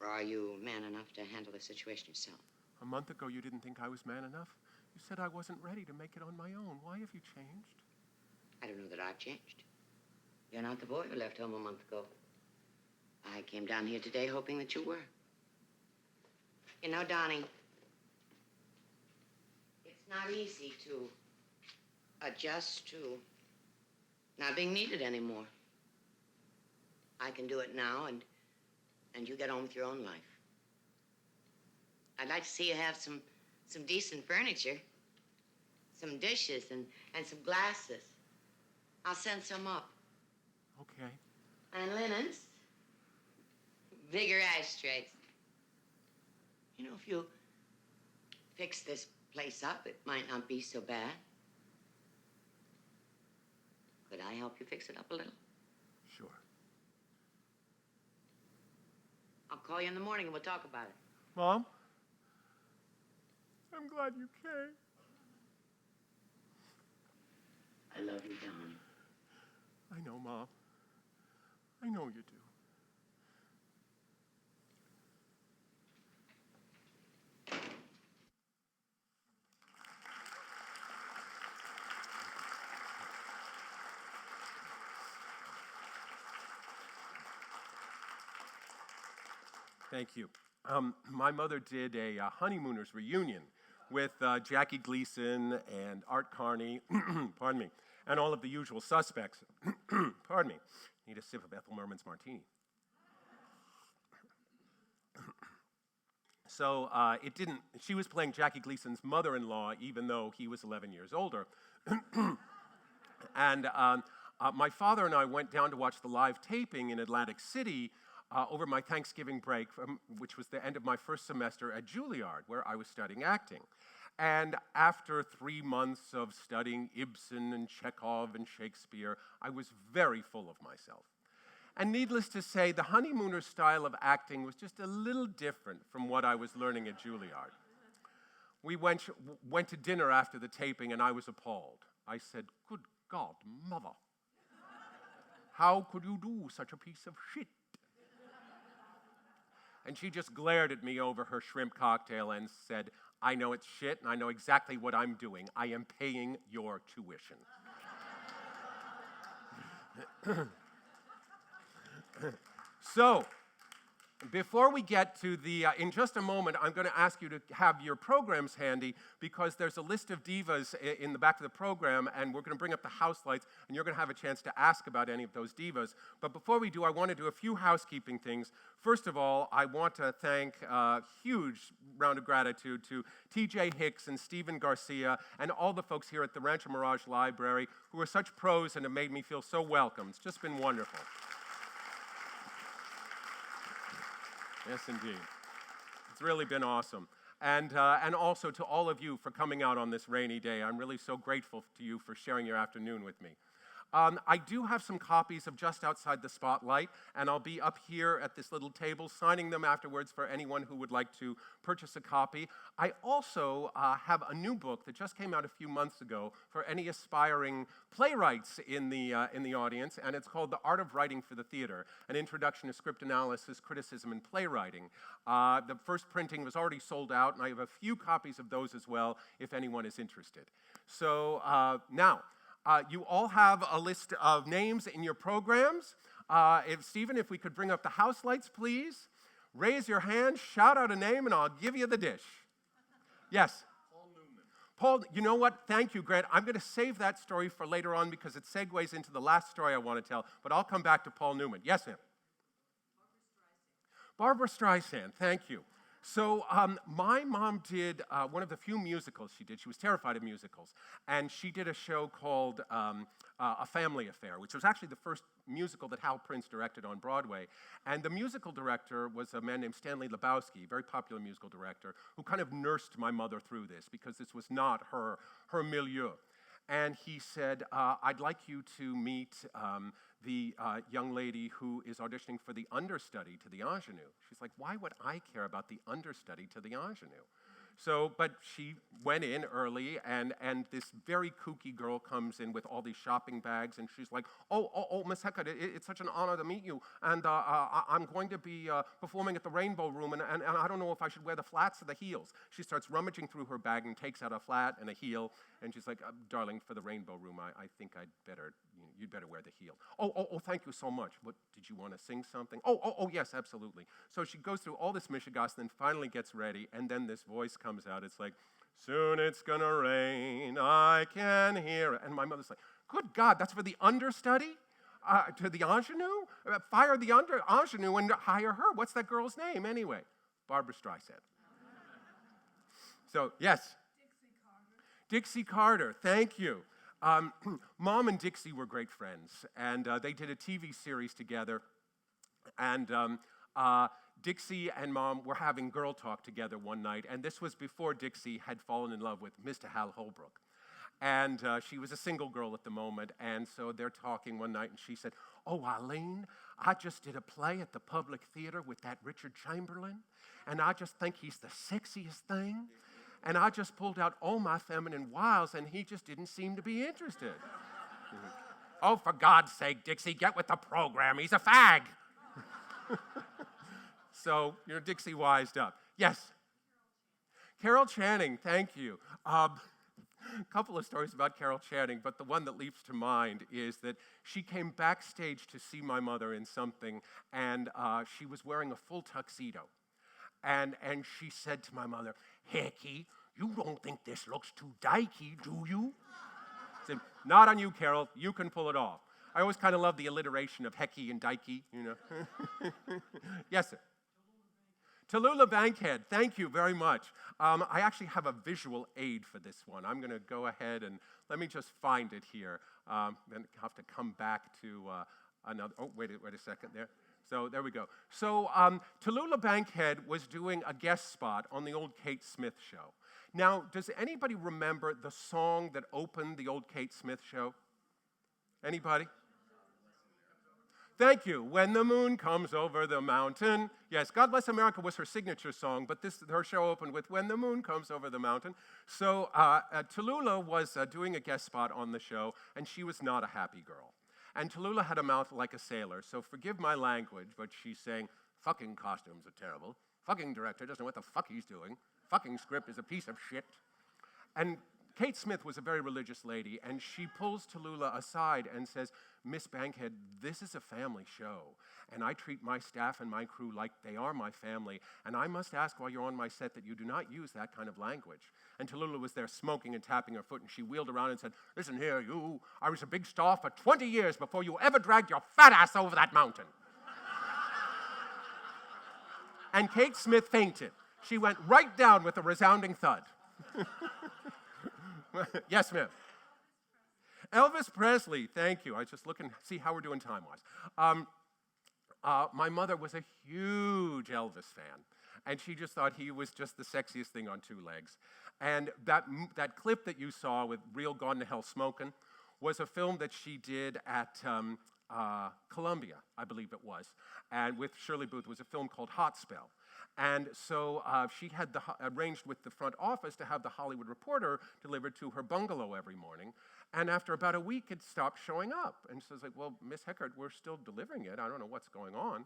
Or are you man enough to handle the situation yourself? A month ago, you didn't think I was man enough? You said I wasn't ready to make it on my own. Why have you changed? I don't know that I've changed. You're not the boy who left home a month ago. I came down here today hoping that you were. You know, Donnie, it's not easy to adjust to not being needed anymore. I can do it now, and you get on with your own life. I'd like to see you have some decent furniture, some dishes, and some glasses. I'll send some up. Okay. And linens. Bigger ashtrays. You know, if you fix this place up, it might not be so bad. Could I help you fix it up a little? Sure. I'll call you in the morning and we'll talk about it. Mom? I'm glad you came. I love you, Donnie. I know, Mom. I know you do. Thank you. My mother did a honeymooners reunion with Jackie Gleason and Art Carney, pardon me, and all of the usual suspects. Pardon me. Need a sip of Ethel Merman's martini. So she was playing Jackie Gleason's mother-in-law, even though he was 11 years older. And my father and I went down to watch the live taping in Atlantic City over my Thanksgiving break, which was the end of my first semester at Juilliard, where I was studying acting. And after 3 months of studying Ibsen and Chekhov and Shakespeare, I was very full of myself. And needless to say, the honeymooner style of acting was just a little different from what I was learning at Juilliard. We went to dinner after the taping, and I was appalled. I said, "Good God, Mother, how could you do such a piece of shit?" And she just glared at me over her shrimp cocktail and said, "I know it's shit, and I know exactly what I'm doing. I am paying your tuition." So, Before we get to the, in just a moment, I'm going to ask you to have your programs handy because there's a list of divas in the back of the program, and we're going to bring up the house lights, and you're going to have a chance to ask about any of those divas. But before we do, I want to do a few housekeeping things. First of all, I want to thank a huge round of gratitude to TJ Hicks and Stephen Garcia and all the folks here at the Rancho Mirage Library who are such pros and have made me feel so welcome. It's just been wonderful. Yes, indeed. It's really been awesome. And also to all of you for coming out on this rainy day. I'm really so grateful to you for sharing your afternoon with me. I do have some copies of Just Outside the Spotlight, and I'll be up here at this little table signing them afterwards for anyone who would like to purchase a copy. I also have a new book that just came out a few months ago for any aspiring playwrights in the audience, and it's called The Art of Writing for the Theater, an introduction to script analysis, criticism, and playwriting. The first printing was already sold out, and I have a few copies of those as well if anyone is interested. So now, you all have a list of names in your programs. Stephen, if we could bring up the house lights, please. Raise your hand, shout out a name, and I'll give you the dish. Yes? Paul Newman. Paul, you know what? Thank you, Grant. I'm going to save that story for later on because it segues into the last story I want to tell, but I'll come back to Paul Newman. Yes, ma'am? Barbara Streisand, thank you. So my mom did one of the few musicals she did. She was terrified of musicals. And she did a show called A Family Affair, which was actually the first musical that Hal Prince directed on Broadway. And the musical director was a man named Stanley Lebowski, very popular musical director, who kind of nursed my mother through this because this was not her milieu. And he said, I'd like you to meet the young lady who is auditioning for the understudy to the ingenue. She's like, why would I care about the understudy to the ingenue? So, but she went in early, and this very kooky girl comes in with all these shopping bags, and she's like, oh, Miss Heckart, it's such an honor to meet you, and I'm going to be performing at the Rainbow Room, and I don't know if I should wear the flats or the heels. She starts rummaging through her bag and takes out a flat and a heel, and she's like, darling, for the Rainbow Room, I think you'd better wear the heel. Oh, thank you so much. What, did you want to sing something? Oh, yes, absolutely. So she goes through all this mishigas and then finally gets ready, and then this voice comes out. It's like, soon it's gonna rain, I can hear it. And my mother's like, good God, that's for the understudy? To the ingenue? Fire the ingenue and hire her. What's that girl's name anyway? Barbara Streisand. So, yes? Dixie Carter, thank you. Mom and Dixie were great friends, and they did a TV series together, and Dixie and Mom were having girl talk together one night, and this was before Dixie had fallen in love with Mr. Hal Holbrook. And she was a single girl at the moment, and so they're talking one night, and she said, oh, Eileen, I just did a play at the Public Theater with that Richard Chamberlain, and I just think he's the sexiest thing. And I just pulled out all my feminine wiles, and he just didn't seem to be interested. Oh, for God's sake, Dixie, get with the program. He's a fag. So, Dixie wised up. Yes? Carol Channing, thank you. A couple of stories about Carol Channing, but the one that leaps to mind is that she came backstage to see my mother in something, and she was wearing a full tuxedo. And she said to my mother, Hecky, you don't think this looks too dykey, do you? I said, not on you, Carol. You can pull it off. I always kind of love the alliteration of Hecky and dykey, Yes, sir. Tallulah Bankhead, thank you very much. I actually have a visual aid for this one. I'm going to go ahead and let me just find it here. Then have to come back to another. Oh, wait a second there. So there we go. So Tallulah Bankhead was doing a guest spot on the old Kate Smith show. Now, does anybody remember the song that opened the old Kate Smith show? Anybody? Thank you. When the moon comes over the mountain. Yes, God Bless America was her signature song, but her show opened with When the Moon Comes Over the Mountain. So Tallulah was doing a guest spot on the show, and she was not a happy girl. And Tallulah had a mouth like a sailor, so forgive my language, but she's saying, fucking costumes are terrible. Fucking director doesn't know what the fuck he's doing. Fucking script is a piece of shit. And Kate Smith was a very religious lady, and she pulls Tallulah aside and says, Miss Bankhead, this is a family show, and I treat my staff and my crew like they are my family, and I must ask while you're on my set that you do not use that kind of language. And Tallulah was there smoking and tapping her foot, and she wheeled around and said, listen here, you, I was a big star for 20 years before you ever dragged your fat ass over that mountain. And Kate Smith fainted. She went right down with a resounding thud. Yes, ma'am. Elvis Presley, thank you. I was just looking, see how we're doing time-wise. My mother was a huge Elvis fan, and she just thought he was just the sexiest thing on two legs. And that clip that you saw with Real Gone to Hell Smokin' was a film that she did at Columbia, I believe it was, and with Shirley Booth. It was a film called Hot Spell. And so she had arranged with the front office to have the Hollywood Reporter delivered to her bungalow every morning. And after about a week, it stopped showing up. And so I was like, well, Miss Heckart, we're still delivering it. I don't know what's going on.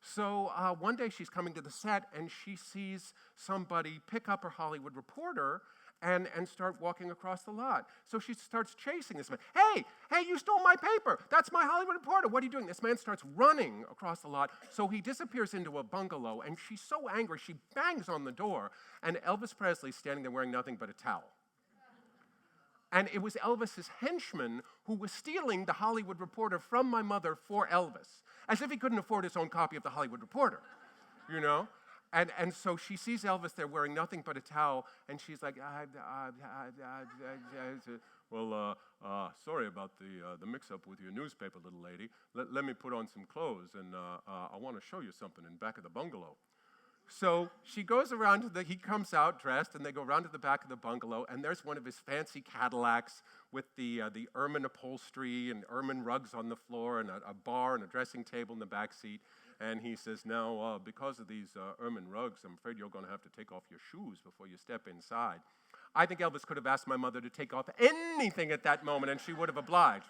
So one day she's coming to the set, and she sees somebody pick up her Hollywood Reporter and start walking across the lot. So she starts chasing this man. Hey, you stole my paper. That's my Hollywood Reporter. What are you doing? This man starts running across the lot. So he disappears into a bungalow, and she's so angry, she bangs on the door, and Elvis Presley's standing there wearing nothing but a towel. And it was Elvis's henchman who was stealing the Hollywood Reporter from my mother for Elvis, as if he couldn't afford his own copy of the Hollywood Reporter, you know? And so she sees Elvis there wearing nothing but a towel, and she's like, well, sorry about the mix-up with your newspaper, little lady. Let me put on some clothes, and I want to show you something in back of the bungalow. So she goes around he comes out dressed, and they go around to the back of the bungalow, and there's one of his fancy Cadillacs with the ermine upholstery and ermine rugs on the floor, and a bar and a dressing table in the back seat. And he says, now, because of these ermine rugs, I'm afraid you're going to have to take off your shoes before you step inside. I think Elvis could have asked my mother to take off anything at that moment, and she would have obliged.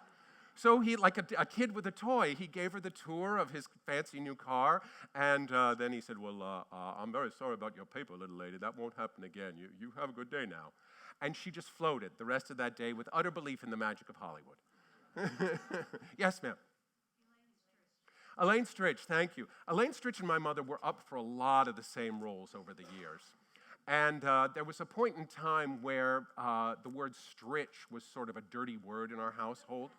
So he, like a kid with a toy, he gave her the tour of his fancy new car, and then he said, well, I'm very sorry about your paper, little lady. That won't happen again. You have a good day now. And she just floated the rest of that day with utter belief in the magic of Hollywood. Yes, ma'am. Elaine Stritch, thank you. Elaine Stritch and my mother were up for a lot of the same roles over the years. And there was a point in time where the word Stritch was sort of a dirty word in our household,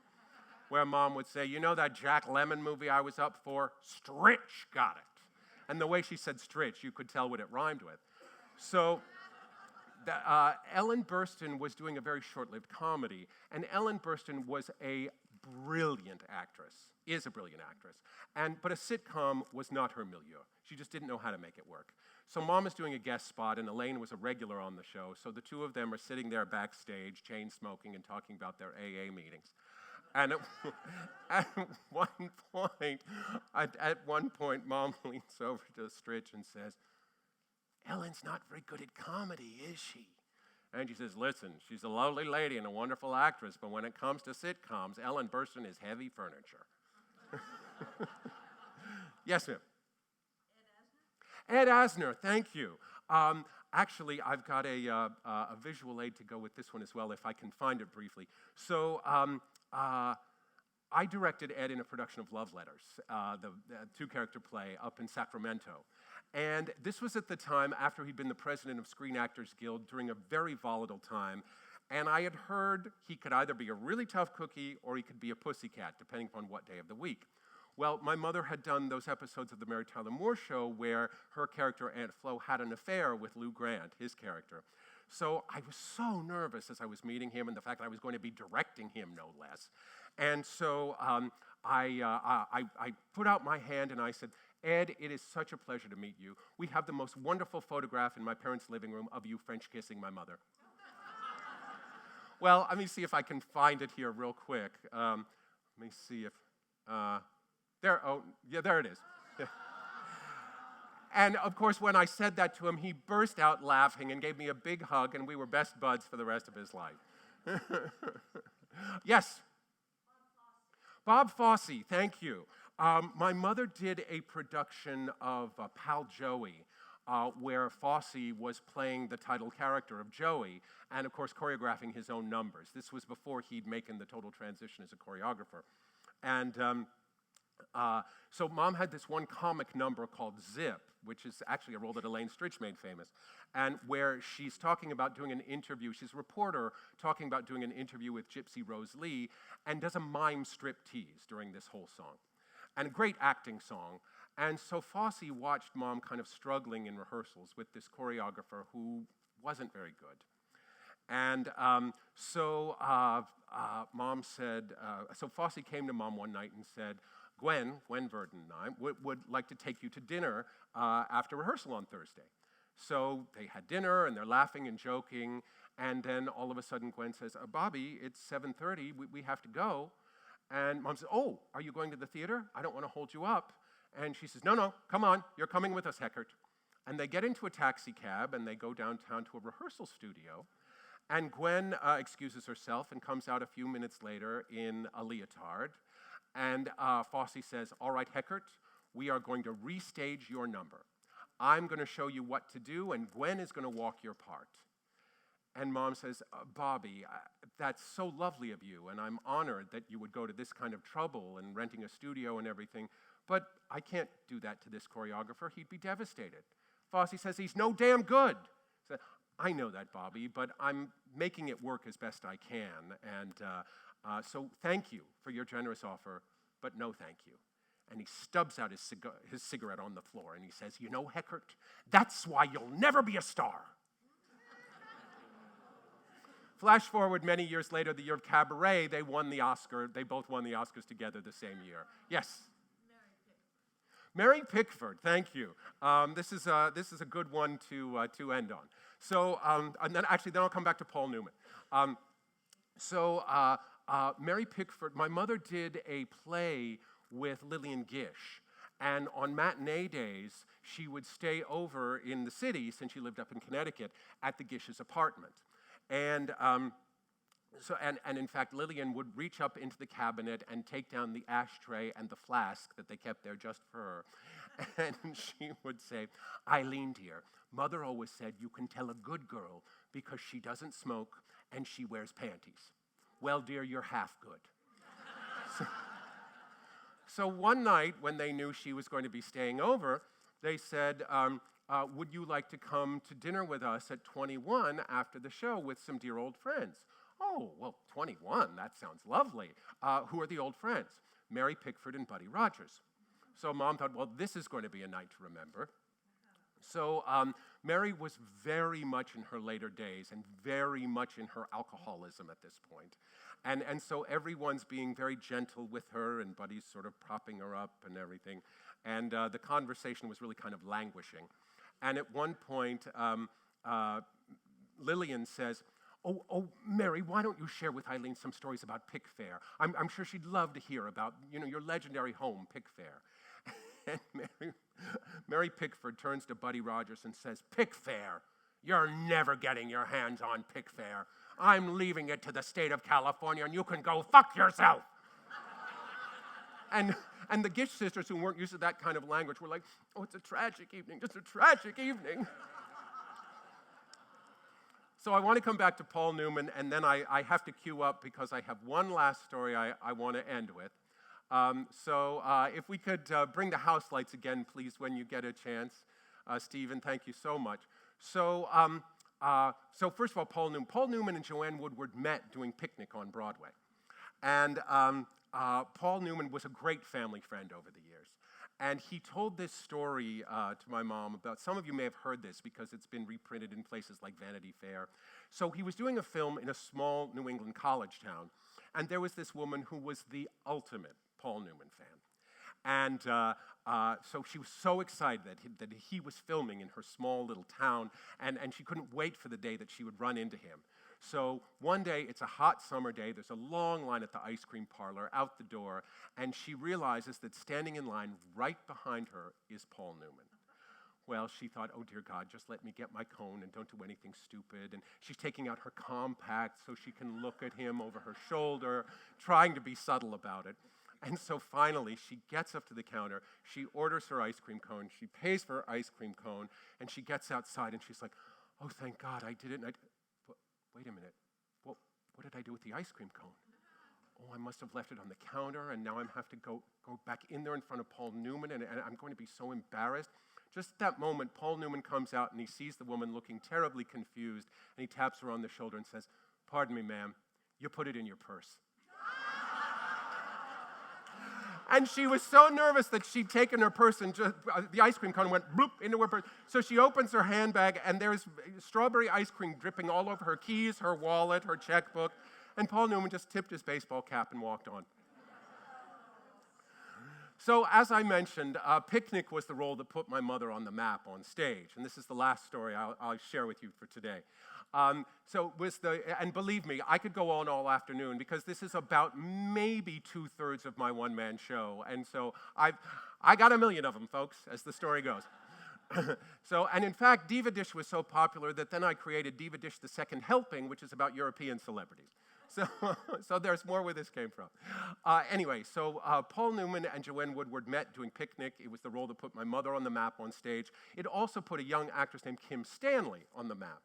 where Mom would say, you know that Jack Lemmon movie I was up for? Stritch got it. And the way she said Stritch, you could tell what it rhymed with. So Ellen Burstyn was doing a very short-lived comedy, and Ellen Burstyn was a brilliant actress, is a brilliant actress. But a sitcom was not her milieu. She just didn't know how to make it work. So Mom is doing a guest spot, and Elaine was a regular on the show, so the two of them are sitting there backstage, chain smoking and talking about their AA meetings. And at one point, Mom leans over to Stritch and says, Ellen's not very good at comedy, is she? And she says, listen, she's a lovely lady and a wonderful actress, but when it comes to sitcoms, Ellen Burstyn is heavy furniture. Yes, ma'am. Ed Asner, thank you. Actually, I've got a visual aid to go with this one as well, if I can find it briefly. So I directed Ed in a production of Love Letters, the two-character play up in Sacramento. And this was at the time after he'd been the president of Screen Actors Guild during a very volatile time. And I had heard he could either be a really tough cookie or he could be a pussycat, depending upon what day of the week. Well, my mother had done those episodes of the Mary Tyler Moore Show where her character, Aunt Flo, had an affair with Lou Grant, his character. So I was so nervous as I was meeting him, and the fact that I was going to be directing him, no less. And so I put out my hand and I said, Ed, it is such a pleasure to meet you. We have the most wonderful photograph in my parents' living room of you French kissing my mother. Well, let me see if I can find it here real quick. Let me see if, there it is. And of course, when I said that to him, he burst out laughing and gave me a big hug, and we were best buds for the rest of his life. Yes? Bob Fosse, thank you. My mother did a production of Pal Joey, where Fosse was playing the title character of Joey, and of course choreographing his own numbers. This was before he'd making the total transition as a choreographer. And so Mom had this one comic number called Zip, which is actually a role that Elaine Stritch made famous, and where she's talking about doing an interview. She's a reporter talking about doing an interview with Gypsy Rose Lee, and does a mime strip tease during this whole song. And a great acting song. And so Fosse watched Mom kind of struggling in rehearsals with this choreographer who wasn't very good. And so Mom said, so Fosse came to Mom one night and said, Gwen Verdon and I would like to take you to dinner after rehearsal on Thursday. So they had dinner, and they're laughing and joking, and then all of a sudden Gwen says, Bobby, it's 7:30, we have to go. And Mom says, oh, are you going to the theater? I don't want to hold you up. And she says, no, come on, you're coming with us, Heckart. And they get into a taxi cab, and they go downtown to a rehearsal studio. And Gwen excuses herself and comes out a few minutes later in a leotard. And Fosse says, all right, Heckart, we are going to restage your number. I'm going to show you what to do, and Gwen is going to walk your part. And Mom says, Bobby, that's so lovely of you, and I'm honored that you would go to this kind of trouble and renting a studio and everything, but I can't do that to this choreographer. He'd be devastated. Fosse says, he's no damn good. Said, I know that, Bobby, but I'm making it work as best I can, and so thank you for your generous offer, but no thank you. And he stubs out his cigarette on the floor, and he says, you know, Heckart, that's why you'll never be a star. Flash forward many years later, the year of Cabaret, they won the Oscar. They both won the Oscars together the same year. Yes? Mary Pickford, thank you. This is a good one to end on. So, and then I'll come back to Paul Newman. Mary Pickford, my mother did a play with Lillian Gish, and on matinee days, she would stay over in the city, since she lived up in Connecticut, at the Gish's apartment. And in fact, Lillian would reach up into the cabinet and take down the ashtray and the flask that they kept there just for her. And she would say, Eileen, dear, Mother always said you can tell a good girl because she doesn't smoke and she wears panties. Well, dear, you're half good. So one night, when they knew she was going to be staying over, they said, would you like to come to dinner with us at 21 after the show with some dear old friends? Oh, well, 21, that sounds lovely. Who are the old friends? Mary Pickford and Buddy Rogers. So Mom thought, well, this is going to be a night to remember. So Mary was very much in her later days and very much in her alcoholism at this point. And so everyone's being very gentle with her, and Buddy's sort of propping her up and everything. And the conversation was really kind of languishing. And at one point, Lillian says, oh, Mary, why don't you share with Eileen some stories about Pickfair? I'm sure she'd love to hear about, your legendary home, Pickfair. And Mary Pickford turns to Buddy Rogers and says, Pickfair? You're never getting your hands on Pickfair. I'm leaving it to the state of California, and you can go fuck yourself. And the Gish sisters, who weren't used to that kind of language, were like, oh, it's a tragic evening, just a tragic evening. So I want to come back to Paul Newman, and then I have to queue up because I have one last story I want to end with. If we could bring the house lights again, please, when you get a chance. Stephen, thank you so much. So first of all, Paul Newman and Joanne Woodward met doing Picnic on Broadway. And Paul Newman was a great family friend over the years. And he told this story to my mom about, some of you may have heard this because it's been reprinted in places like Vanity Fair. So he was doing a film in a small New England college town, and there was this woman who was the ultimate Paul Newman fan. And so she was so excited that he was filming in her small little town, and she couldn't wait for the day that she would run into him. So one day, it's a hot summer day, there's a long line at the ice cream parlor out the door, and she realizes that standing in line right behind her is Paul Newman. Well, she thought, oh dear God, just let me get my cone and don't do anything stupid. And she's taking out her compact so she can look at him over her shoulder, trying to be subtle about it. And so finally, she gets up to the counter, she orders her ice cream cone, she pays for her ice cream cone, and she gets outside and she's like, oh, thank God, I did it. Wait a minute, what did I do with the ice cream cone? oh, I must have left it on the counter, and now I have to go back in there in front of Paul Newman, and I'm going to be so embarrassed. Just at that moment, Paul Newman comes out, and he sees the woman looking terribly confused, and he taps her on the shoulder and says, "Pardon me, ma'am, you put it in your purse." And she was so nervous that she'd taken her purse and just, the ice cream cone went bloop into her purse. So she opens her handbag, and there's strawberry ice cream dripping all over her keys, her wallet, her checkbook. And Paul Newman just tipped his baseball cap and walked on. So as I mentioned, Picnic was the role that put my mother on the map on stage. And this is the last story I'll share with you for today. And believe me, I could go on all afternoon because this is about maybe 2/3 of my one-man show. And so I got a million of them, folks, as the story goes. And in fact, Diva Dish was so popular that then I created Diva Dish The Second Helping, which is about European celebrities. So there's more where this came from. Anyway, Paul Newman and Joanne Woodward met doing Picnic. It was the role that put my mother on the map on stage. It also put a young actress named Kim Stanley on the map.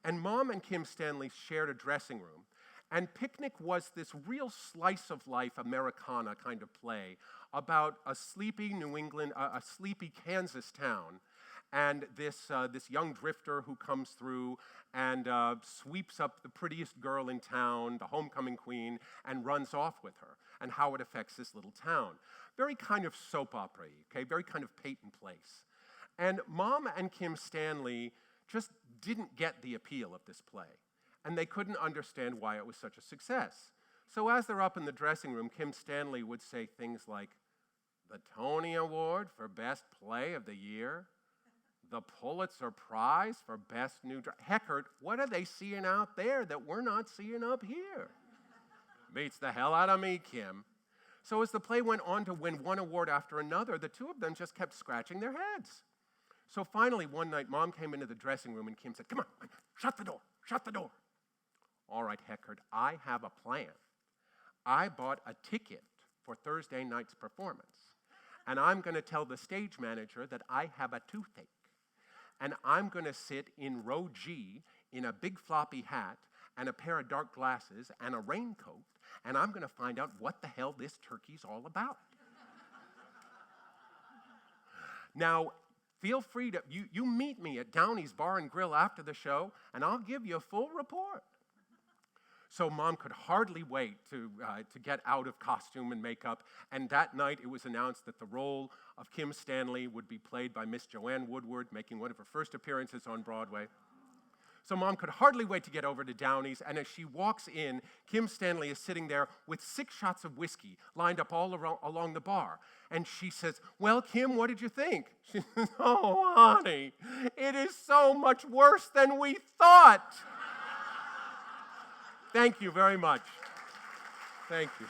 And Mom and Kim Stanley shared a dressing room. And Picnic was this real slice-of-life Americana kind of play about a sleepy a sleepy Kansas town, and this young drifter who comes through and sweeps up the prettiest girl in town, the homecoming queen, and runs off with her, and how it affects this little town. Very kind of soap opera-y, okay? Very kind of Peyton Place. And Mom and Kim Stanley just didn't get the appeal of this play, and they couldn't understand why it was such a success. So as they're up in the dressing room, Kim Stanley would say things like, "The Tony Award for Best Play of the Year, the Pulitzer Prize for Best New Drama. Heckart, what are they seeing out there that we're not seeing up here? Beats the hell out of me, Kim." So as the play went on to win one award after another, the two of them just kept scratching their heads. So finally, one night, Mom came into the dressing room, and Kim said, "Come on, shut the door, shut the door." "All right, Heckart, I have a plan. I bought a ticket for Thursday night's performance, and I'm going to tell the stage manager that I have a toothache, and I'm going to sit in row G in a big floppy hat and a pair of dark glasses and a raincoat, and I'm going to find out what the hell this turkey's all about." Now, feel free to, you meet me at Downey's Bar and Grill after the show, and I'll give you a full report. So Mom could hardly wait to get out of costume and makeup, and that night it was announced that the role of Kim Stanley would be played by Miss Joanne Woodward, making one of her first appearances on Broadway. So Mom could hardly wait to get over to Downey's, and as she walks in, Kim Stanley is sitting there with 6 shots of whiskey lined up all along the bar. And she says, "Well, Kim, what did you think?" She says, "Oh, honey, it is so much worse than we thought." Thank you very much. Thank you.